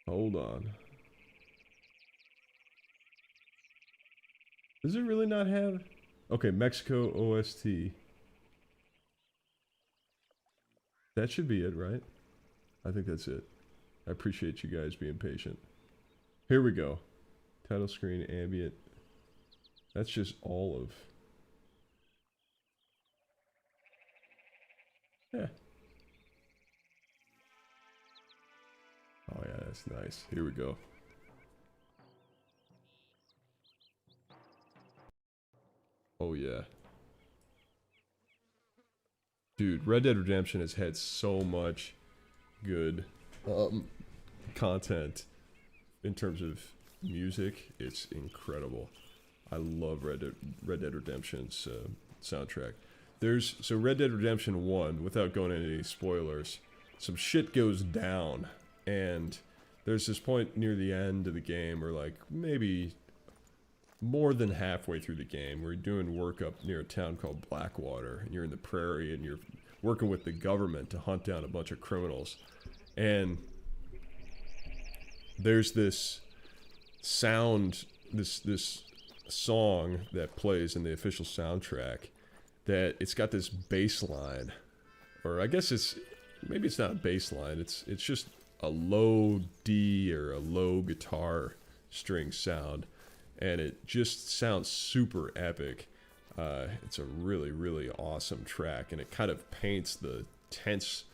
Speaker 1: Hold on. Does it really not have? Okay, Mexico OST. That should be it, right? I think that's it. I appreciate you guys being patient. Here we go. Title screen, ambient. That's just all of... Yeah. Oh yeah, that's nice. Here we go. Oh yeah. Dude, Red Dead Redemption has had so much good content in terms of music. It's incredible. I love Red Dead Redemption's soundtrack. So Red Dead Redemption 1, without going into any spoilers, some shit goes down, and there's this point near the end of the game, or like maybe more than halfway through the game. We're doing work up near a town called Blackwater, and you're in the prairie, and you're working with the government to hunt down a bunch of criminals. And there's this sound, this song that plays in the official soundtrack, that it's got this bass line, or I guess maybe it's not a bass line, it's just a low D or a low guitar string sound, and it just sounds super epic. It's a really, really awesome track, and it kind of paints the tense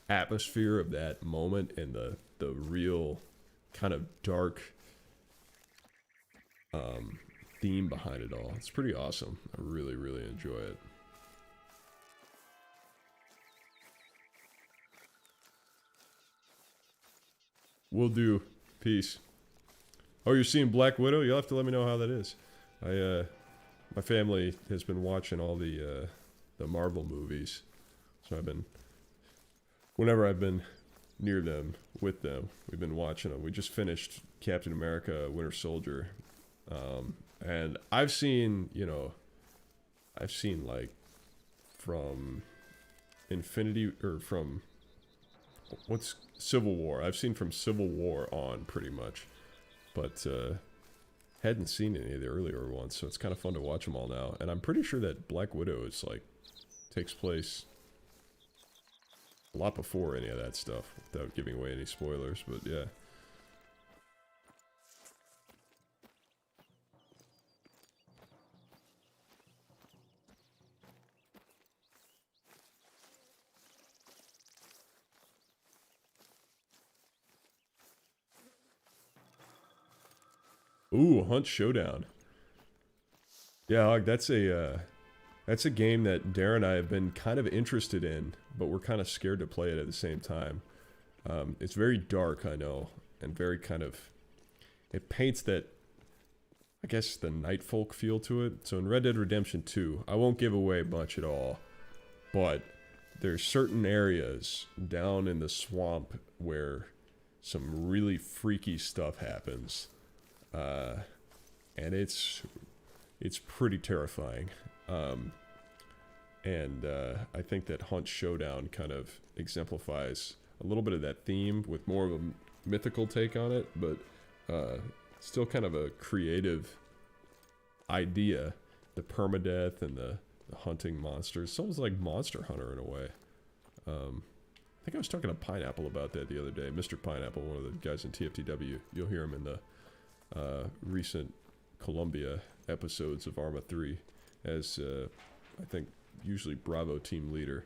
Speaker 1: atmosphere of that moment and the real kind of dark theme behind it all. It's pretty awesome. I really, really enjoy it. Will do. Peace. Oh, you're seeing Black Widow? You'll have to let me know how that is. My family has been watching all the Marvel movies, so whenever I've been near them, with them, we've been watching them. We just finished Captain America: Winter Soldier, and I've seen like from Infinity, or from what's Civil War. I've seen from Civil War on pretty much, but hadn't seen any of the earlier ones, so it's kind of fun to watch them all now. And I'm pretty sure that Black Widow is like takes place a lot before any of that stuff, without giving away any spoilers. But yeah. Ooh, Hunt Showdown. Yeah, Hog, that's a game that Darren and I have been kind of interested in, but we're kind of scared to play it at the same time. It's very dark, I know, and very kind of, it paints that, I guess, the night folk feel to it. So in Red Dead Redemption 2, I won't give away much at all, but there's certain areas down in the swamp where some really freaky stuff happens. And it's pretty terrifying. And I think that Hunt Showdown kind of exemplifies a little bit of that theme with more of a mythical take on it, but still kind of a creative idea. The permadeath and the hunting monsters. It's almost like Monster Hunter in a way. I think I was talking to Pineapple about that the other day. Mr. Pineapple, one of the guys in TFTW. You'll hear him in the recent Columbia episodes of Arma 3 as, I think, usually Bravo team leader.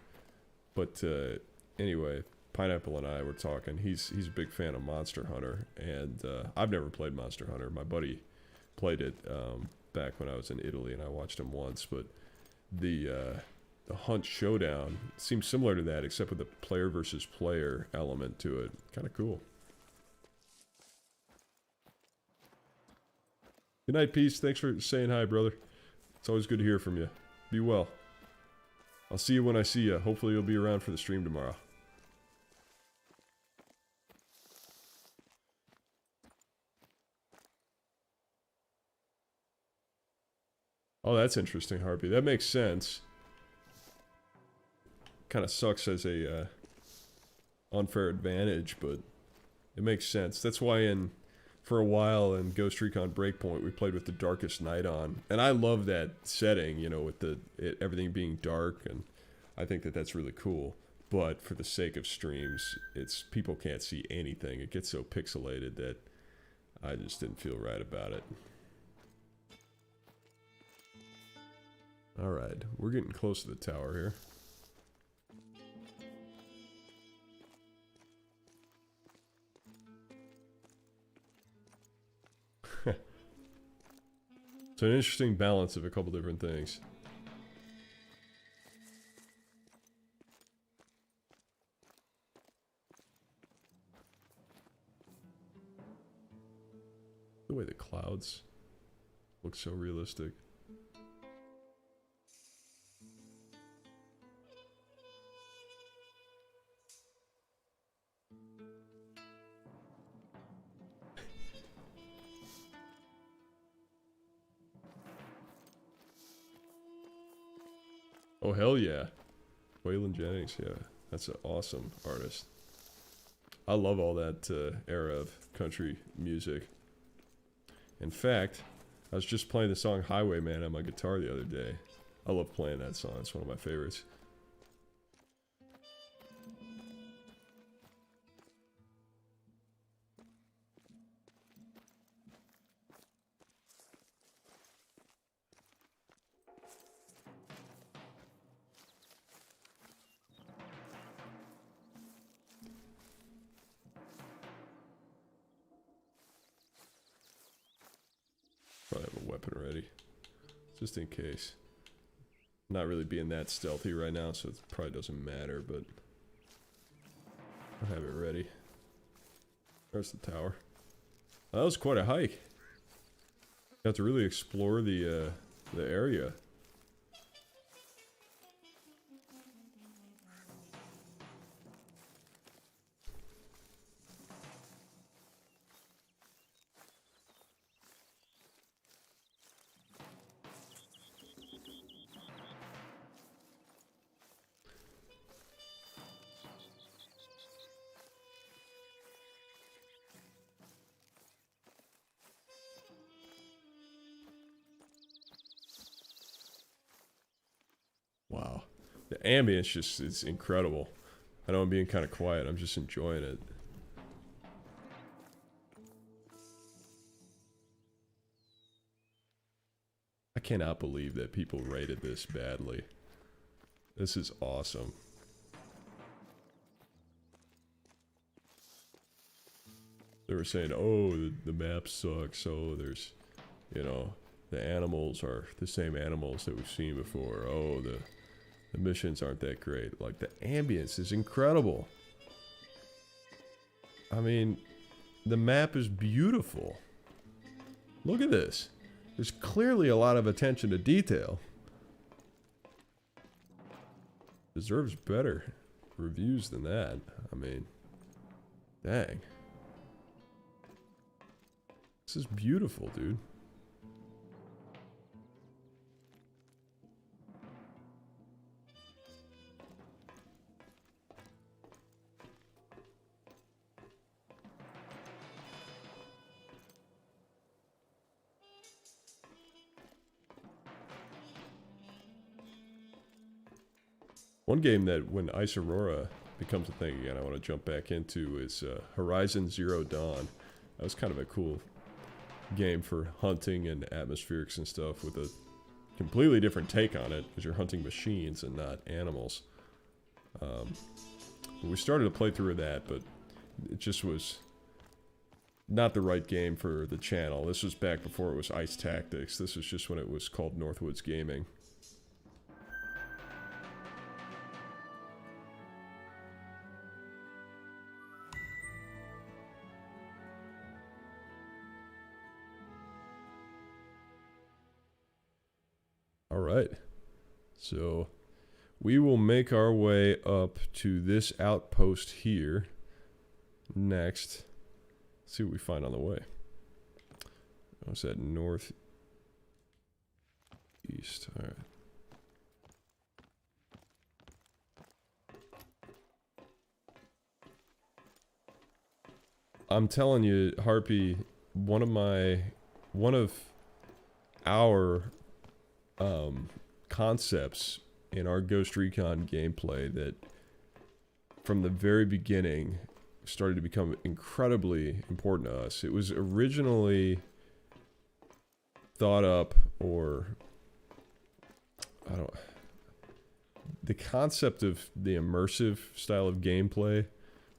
Speaker 1: But anyway, Pineapple and I were talking. He's a big fan of Monster Hunter, and I've never played Monster Hunter. My buddy played it back when I was in Italy, and I watched him once. But the Hunt Showdown seems similar to that, except with the player versus player element to it. Kind of cool. Good night, Peace. Thanks for saying hi, brother. It's always good to hear from you. Be well. I'll see you when I see you. Hopefully you'll be around for the stream tomorrow. Oh, that's interesting, Harpy. That makes sense. Kind of sucks as a unfair advantage, but it makes sense. That's why for a while in Ghost Recon Breakpoint, we played with the Darkest Night on. And I love that setting, you know, with everything being dark, and I think that that's really cool. But for the sake of streams, people can't see anything. It gets so pixelated that I just didn't feel right about it. Alright, we're getting close to the tower here. So an interesting balance of a couple different things. The way the clouds look so realistic. Oh, hell yeah. Waylon Jennings, yeah. That's an awesome artist. I love all that era of country music. In fact, I was just playing the song Highwayman on my guitar the other day. I love playing that song. It's one of my favorites. Probably have a weapon ready. Just in case. Not really being that stealthy right now, so it probably doesn't matter, but I'll have it ready. There's the tower. That was quite a hike. You have to really explore the area. Wow. The ambience just is incredible. I know I'm being kind of quiet. I'm just enjoying it. I cannot believe that people rated this badly. This is awesome. They were saying, oh, the map sucks. Oh, there's, you know, the animals are the same animals that we've seen before. Oh, the missions aren't that great. Like, the ambience is incredible. I mean, the map is beautiful. Look at this. There's clearly a lot of attention to detail. Deserves better reviews than that. I mean, dang. This is beautiful, dude. One game that when Ice Aurora becomes a thing again, I want to jump back into is Horizon Zero Dawn. That was kind of a cool game for hunting and atmospherics and stuff with a completely different take on it because you're hunting machines and not animals. We started a playthrough of that, but it just was not the right game for the channel. This was back before it was Ice Tactics. This was just when it was called Northwoods Gaming. Alright, so we will make our way up to this outpost here next. Let's see what we find on the way. What's that? Northeast. Alright. I'm telling you, Harpy, one of our concepts in our Ghost Recon gameplay that from the very beginning started to become incredibly important to us. It was originally thought up, or the concept of the immersive style of gameplay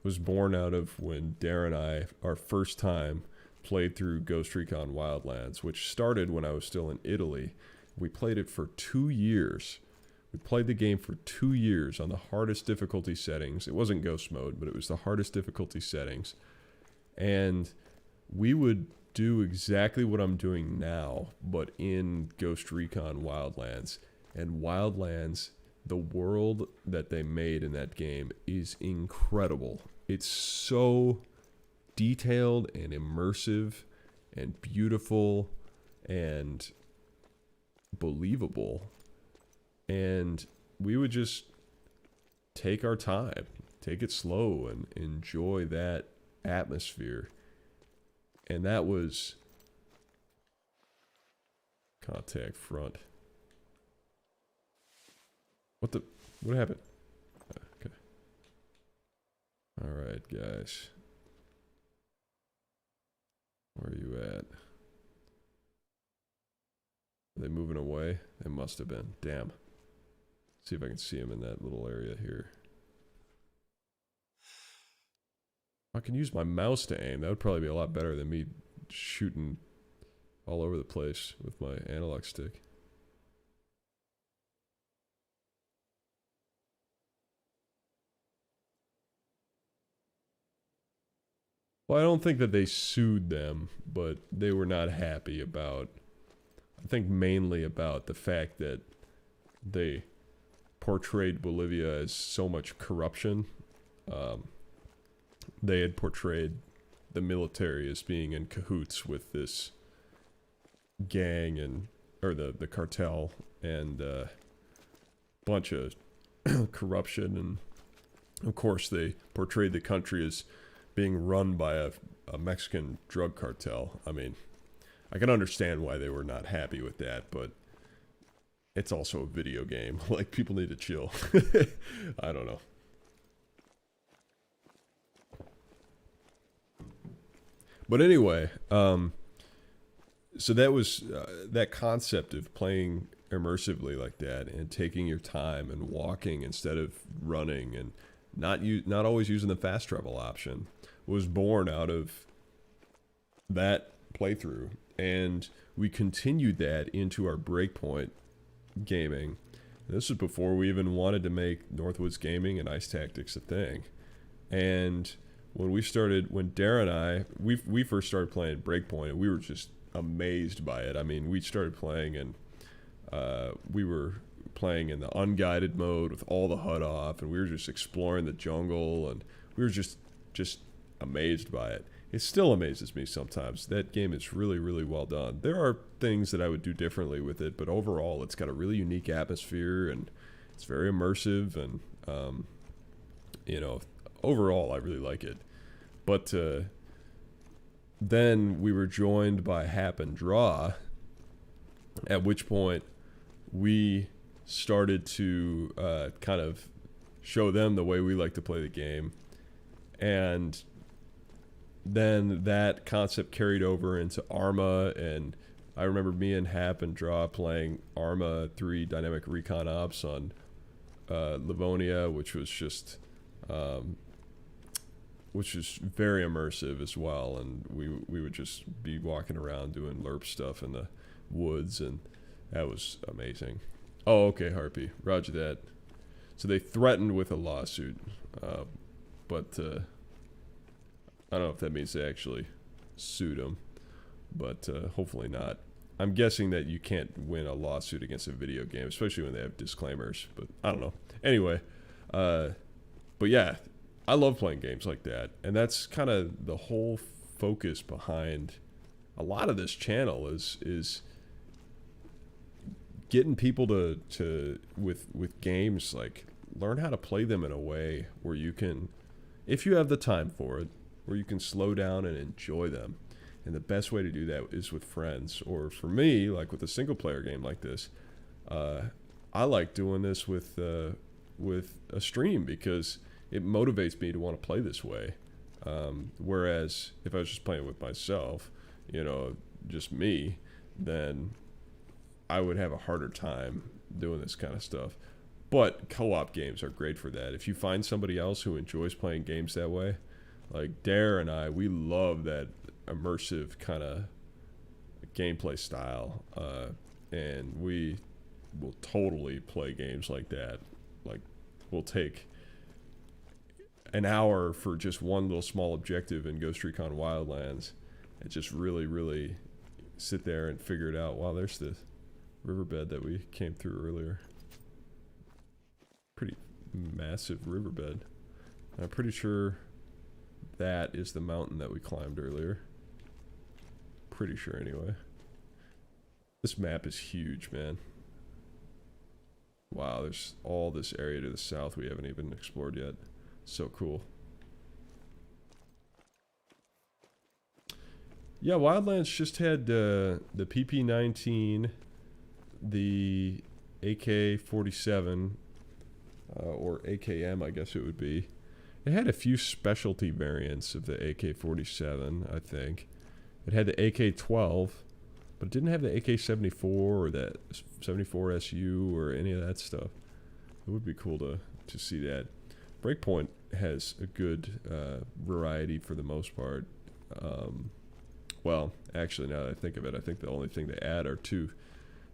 Speaker 1: was born out of when Darren and I, our first time, played through Ghost Recon Wildlands, which started when I was still in Italy. We played it for 2 years. We played the game for 2 years on the hardest difficulty settings. It wasn't Ghost Mode, but it was the hardest difficulty settings. And we would do exactly what I'm doing now, but in Ghost Recon Wildlands. And Wildlands, the world that they made in that game is incredible. It's so detailed and immersive and beautiful and believable, and we would just take our time, take it slow, and enjoy that atmosphere. And that was contact front. What happened? Okay. All right, guys. Where are you at? Are they moving away? They must have been. Damn. See if I can see them in that little area here. I can use my mouse to aim. That would probably be a lot better than me shooting all over the place with my analog stick. Well, I don't think that they sued them, but they were not happy about, I think mainly about the fact that they portrayed Bolivia as so much corruption. They had portrayed the military as being in cahoots with this gang and, or the cartel, and bunch of corruption, and of course they portrayed the country as being run by a Mexican drug cartel. I mean, I can understand why they were not happy with that, but it's also a video game. Like, people need to chill. I don't know. But anyway, so that was that concept of playing immersively like that and taking your time and walking instead of running and not always using the fast travel option was born out of that playthrough. And we continued that into our Breakpoint gaming. This was before we even wanted to make Northwoods Gaming and Ice Tactics a thing. And when Dara and I, we first started playing Breakpoint, and we were just amazed by it. I mean, we started playing, and we were playing in the unguided mode with all the HUD off, and we were just exploring the jungle, and we were just amazed by it. It still amazes me sometimes. That game is really, really well done. There are things that I would do differently with it, but overall, it's got a really unique atmosphere, and it's very immersive, and you know, overall, I really like it. But then we were joined by Hap and Draw, at which point we started to kind of show them the way we like to play the game. And then that concept carried over into Arma, and I remember me and Hap and Draw playing Arma 3 Dynamic Recon Ops on Livonia, which was just which is very immersive as well, and we would just be walking around doing LERP stuff in the woods, and that was amazing. Oh, okay, Harpy, roger that. So they threatened with a lawsuit, but I don't know if that means they actually sued them, but hopefully not. I'm guessing that you can't win a lawsuit against a video game, especially when they have disclaimers, but I don't know. Anyway, but yeah, I love playing games like that, and that's kind of the whole focus behind a lot of this channel is getting people to with games, like, learn how to play them in a way where you can, if you have the time for it, where you can slow down and enjoy them. And the best way to do that is with friends, or for me, like with a single player game like this, I like doing this with a stream, because it motivates me to want to play this way. Whereas if I was just playing with myself, you know, just me, then I would have a harder time doing this kind of stuff. But co-op games are great for that. If you find somebody else who enjoys playing games that way, like Dare and I, we love that immersive kind of gameplay style, and we will totally play games like that. Like, we'll take an hour for just one little small objective in Ghost Recon Wildlands and just really sit there and figure it out. Wow, there's the riverbed that we came through earlier. Pretty massive riverbed. I'm pretty sure that is the mountain that we climbed earlier. Pretty sure, anyway. This map is huge, man. Wow, there's all this area to the south we haven't even explored yet. So cool. Yeah, Wildlands just had the PP-19, the AK-47, or AKM, I guess it would be. It had a few specialty variants of the AK-47, I think. It had the AK-12, but it didn't have the AK-74 or that 74 SU or any of that stuff. It would be cool to see that. Breakpoint has a good variety for the most part. Well, actually, now that I think of it, I think the only thing they add are two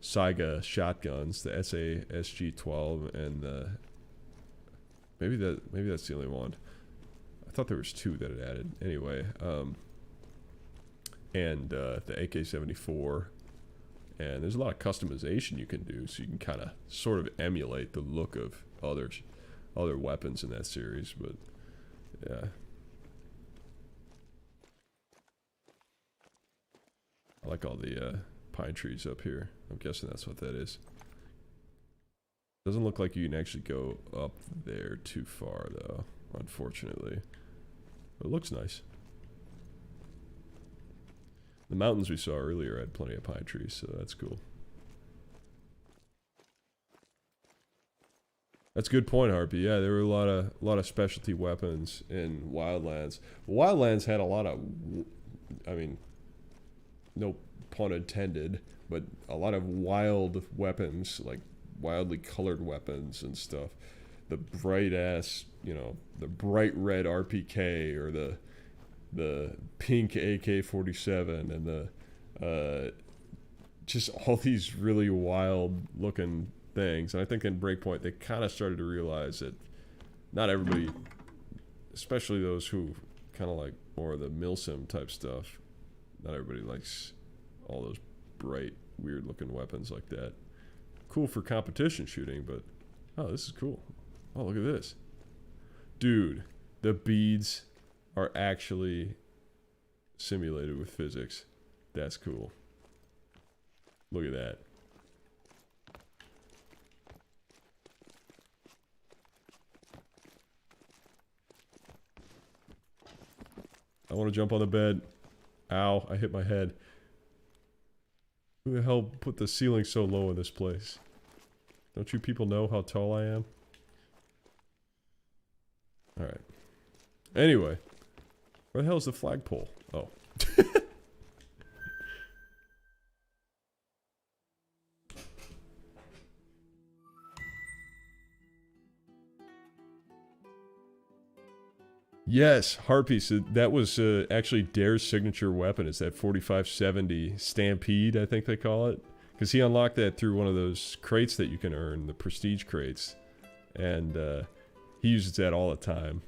Speaker 1: Saiga shotguns, the SG-12 and the maybe that's the only one. I thought there was two that it added. Anyway, and the AK-74, and there's a lot of customization you can do, so you can kind of sort of emulate the look of other weapons in that series. But yeah, I like all the pine trees up here. I'm guessing that's what that is. Doesn't look like you can actually go up there too far, though, unfortunately. But it looks nice. The mountains we saw earlier had plenty of pine trees, so that's cool. That's a good point, Harpy. Yeah, there were a lot of specialty weapons in Wildlands. Wildlands had a lot of, I mean, no pun intended, but a lot of wild weapons, like wildly colored weapons and stuff. The bright ass, you know, the bright red RPK or the pink AK-47 and the just all these really wild looking things. And I think in Breakpoint they kind of started to realize that not everybody, especially those who kind of like more of the milsim type stuff, not everybody likes all those bright, weird looking weapons like that. Cool for competition shooting, but oh, this is cool. Oh, look at this. Dude, the beads are actually simulated with physics. That's cool. Look at that. I want to jump on the bed. Ow, I hit my head. Who the hell put the ceiling so low in this place? Don't you people know how tall I am? Alright. Anyway. Where the hell is the flagpole? Oh. Yes, Harpy. So that was actually Dare's signature weapon. It's that 4570 Stampede, I think they call it. Because he unlocked that through one of those crates that you can earn, the prestige crates. And he uses that all the time.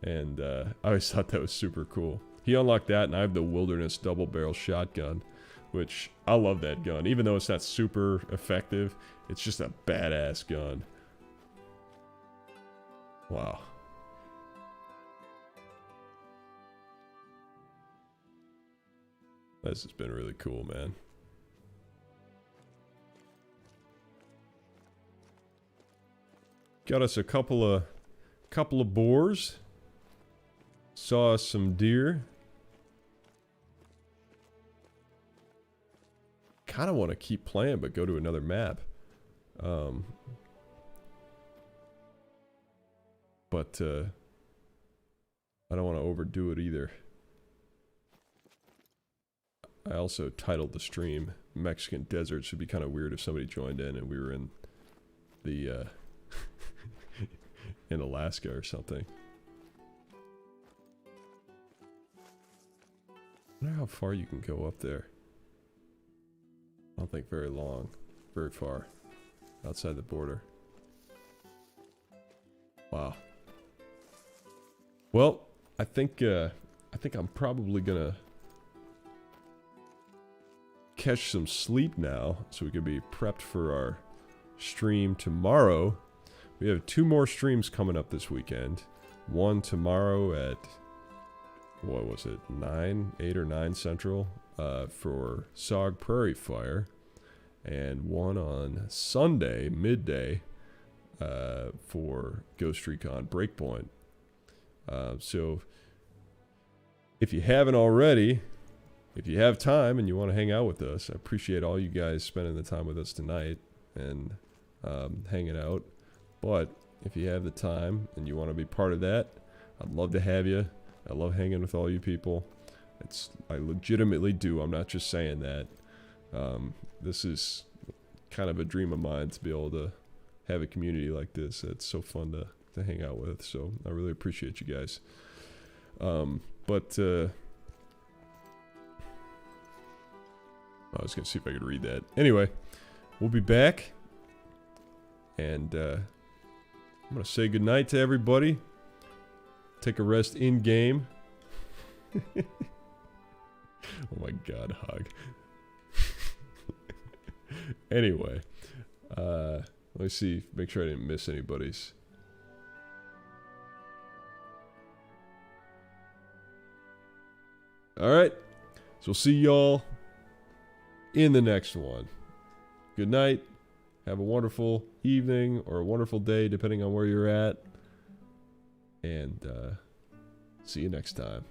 Speaker 1: And I always thought that was super cool. He unlocked that, and I have the Wilderness double barrel shotgun, which I love that gun. Even though it's not super effective, it's just a badass gun. Wow. This has been really cool, man. Got us a couple of boars. Saw us some deer. Kind of want to keep playing, but go to another map. But I don't want to overdo it either. I also titled the stream Mexican Desert. Should be kind of weird if somebody joined in and we were in the in Alaska or something. I wonder how far you can go up there. I don't think very long. Very far. Outside the border. Wow. Well, I think I'm probably gonna catch some sleep now so we can be prepped for our stream tomorrow. We have 2 more streams coming up this weekend. One tomorrow at, what was it, 8 or 9 Central for SOG Prairie Fire. And one on Sunday, midday, for Ghost Recon Breakpoint. So if you haven't already, if you have time and you want to hang out with us, I appreciate all you guys spending the time with us tonight and hanging out. But if you have the time and you want to be part of that, I'd love to have you. I love hanging with all you people. I legitimately do. I'm not just saying that. This is kind of a dream of mine to be able to have a community like this. It's so fun to hang out with. So I really appreciate you guys. I was going to see if I could read that. Anyway, we'll be back. And I'm going to say goodnight to everybody. Take a rest in-game. Oh my god, Hog. Anyway, let me see. Make sure I didn't miss anybody's. Alright. So we'll see y'all in the next one. Good night. Have a wonderful evening or a wonderful day, depending on where you're at. And see you next time.